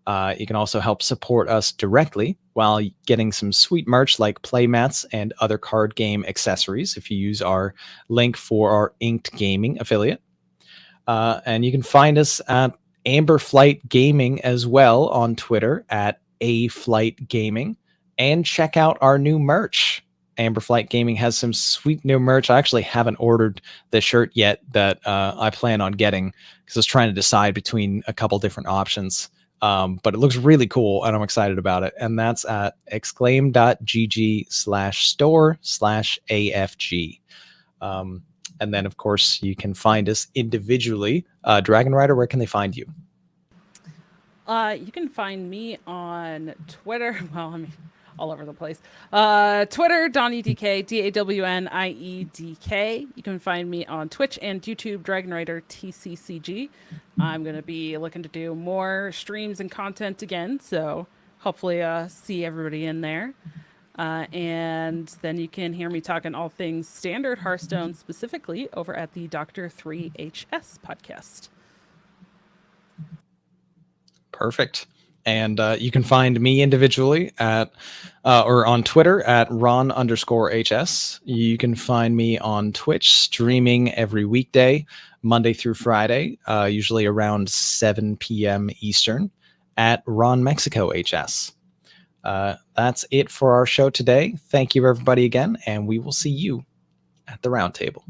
You can also help support us directly while getting some sweet merch like playmats and other card game accessories if you use our link for our Inked Gaming affiliate. And you can find us at Amber Flight Gaming as well on Twitter at AFlight Gaming. And check out our new merch. Amber Flight Gaming has some sweet new merch. I actually haven't ordered the shirt yet that I plan on getting because I was trying to decide between a couple different options. But it looks really cool and I'm excited about it. And that's at exclaim.gg/store/AFG. And then, of course, you can find us individually. Dragon Rider, where can they find you? You can find me on Twitter. Well, I mean, all over the place. Twitter, DonnieDK, DAWNIEDK. You can find me on Twitch and YouTube, dragonrider TCCG. I'm going to be looking to do more streams and content again, so hopefully see everybody in there. And then you can hear me talking all things standard Hearthstone, specifically over at the Dr. 3HS podcast. Perfect. And you can find me individually at or on Twitter at Ron_HS. You can find me on Twitch streaming every weekday, Monday through Friday, usually around 7 p.m. Eastern at RonMexico HS. That's it for our show today. Thank you, everybody, again, and we will see you at the Roundtable.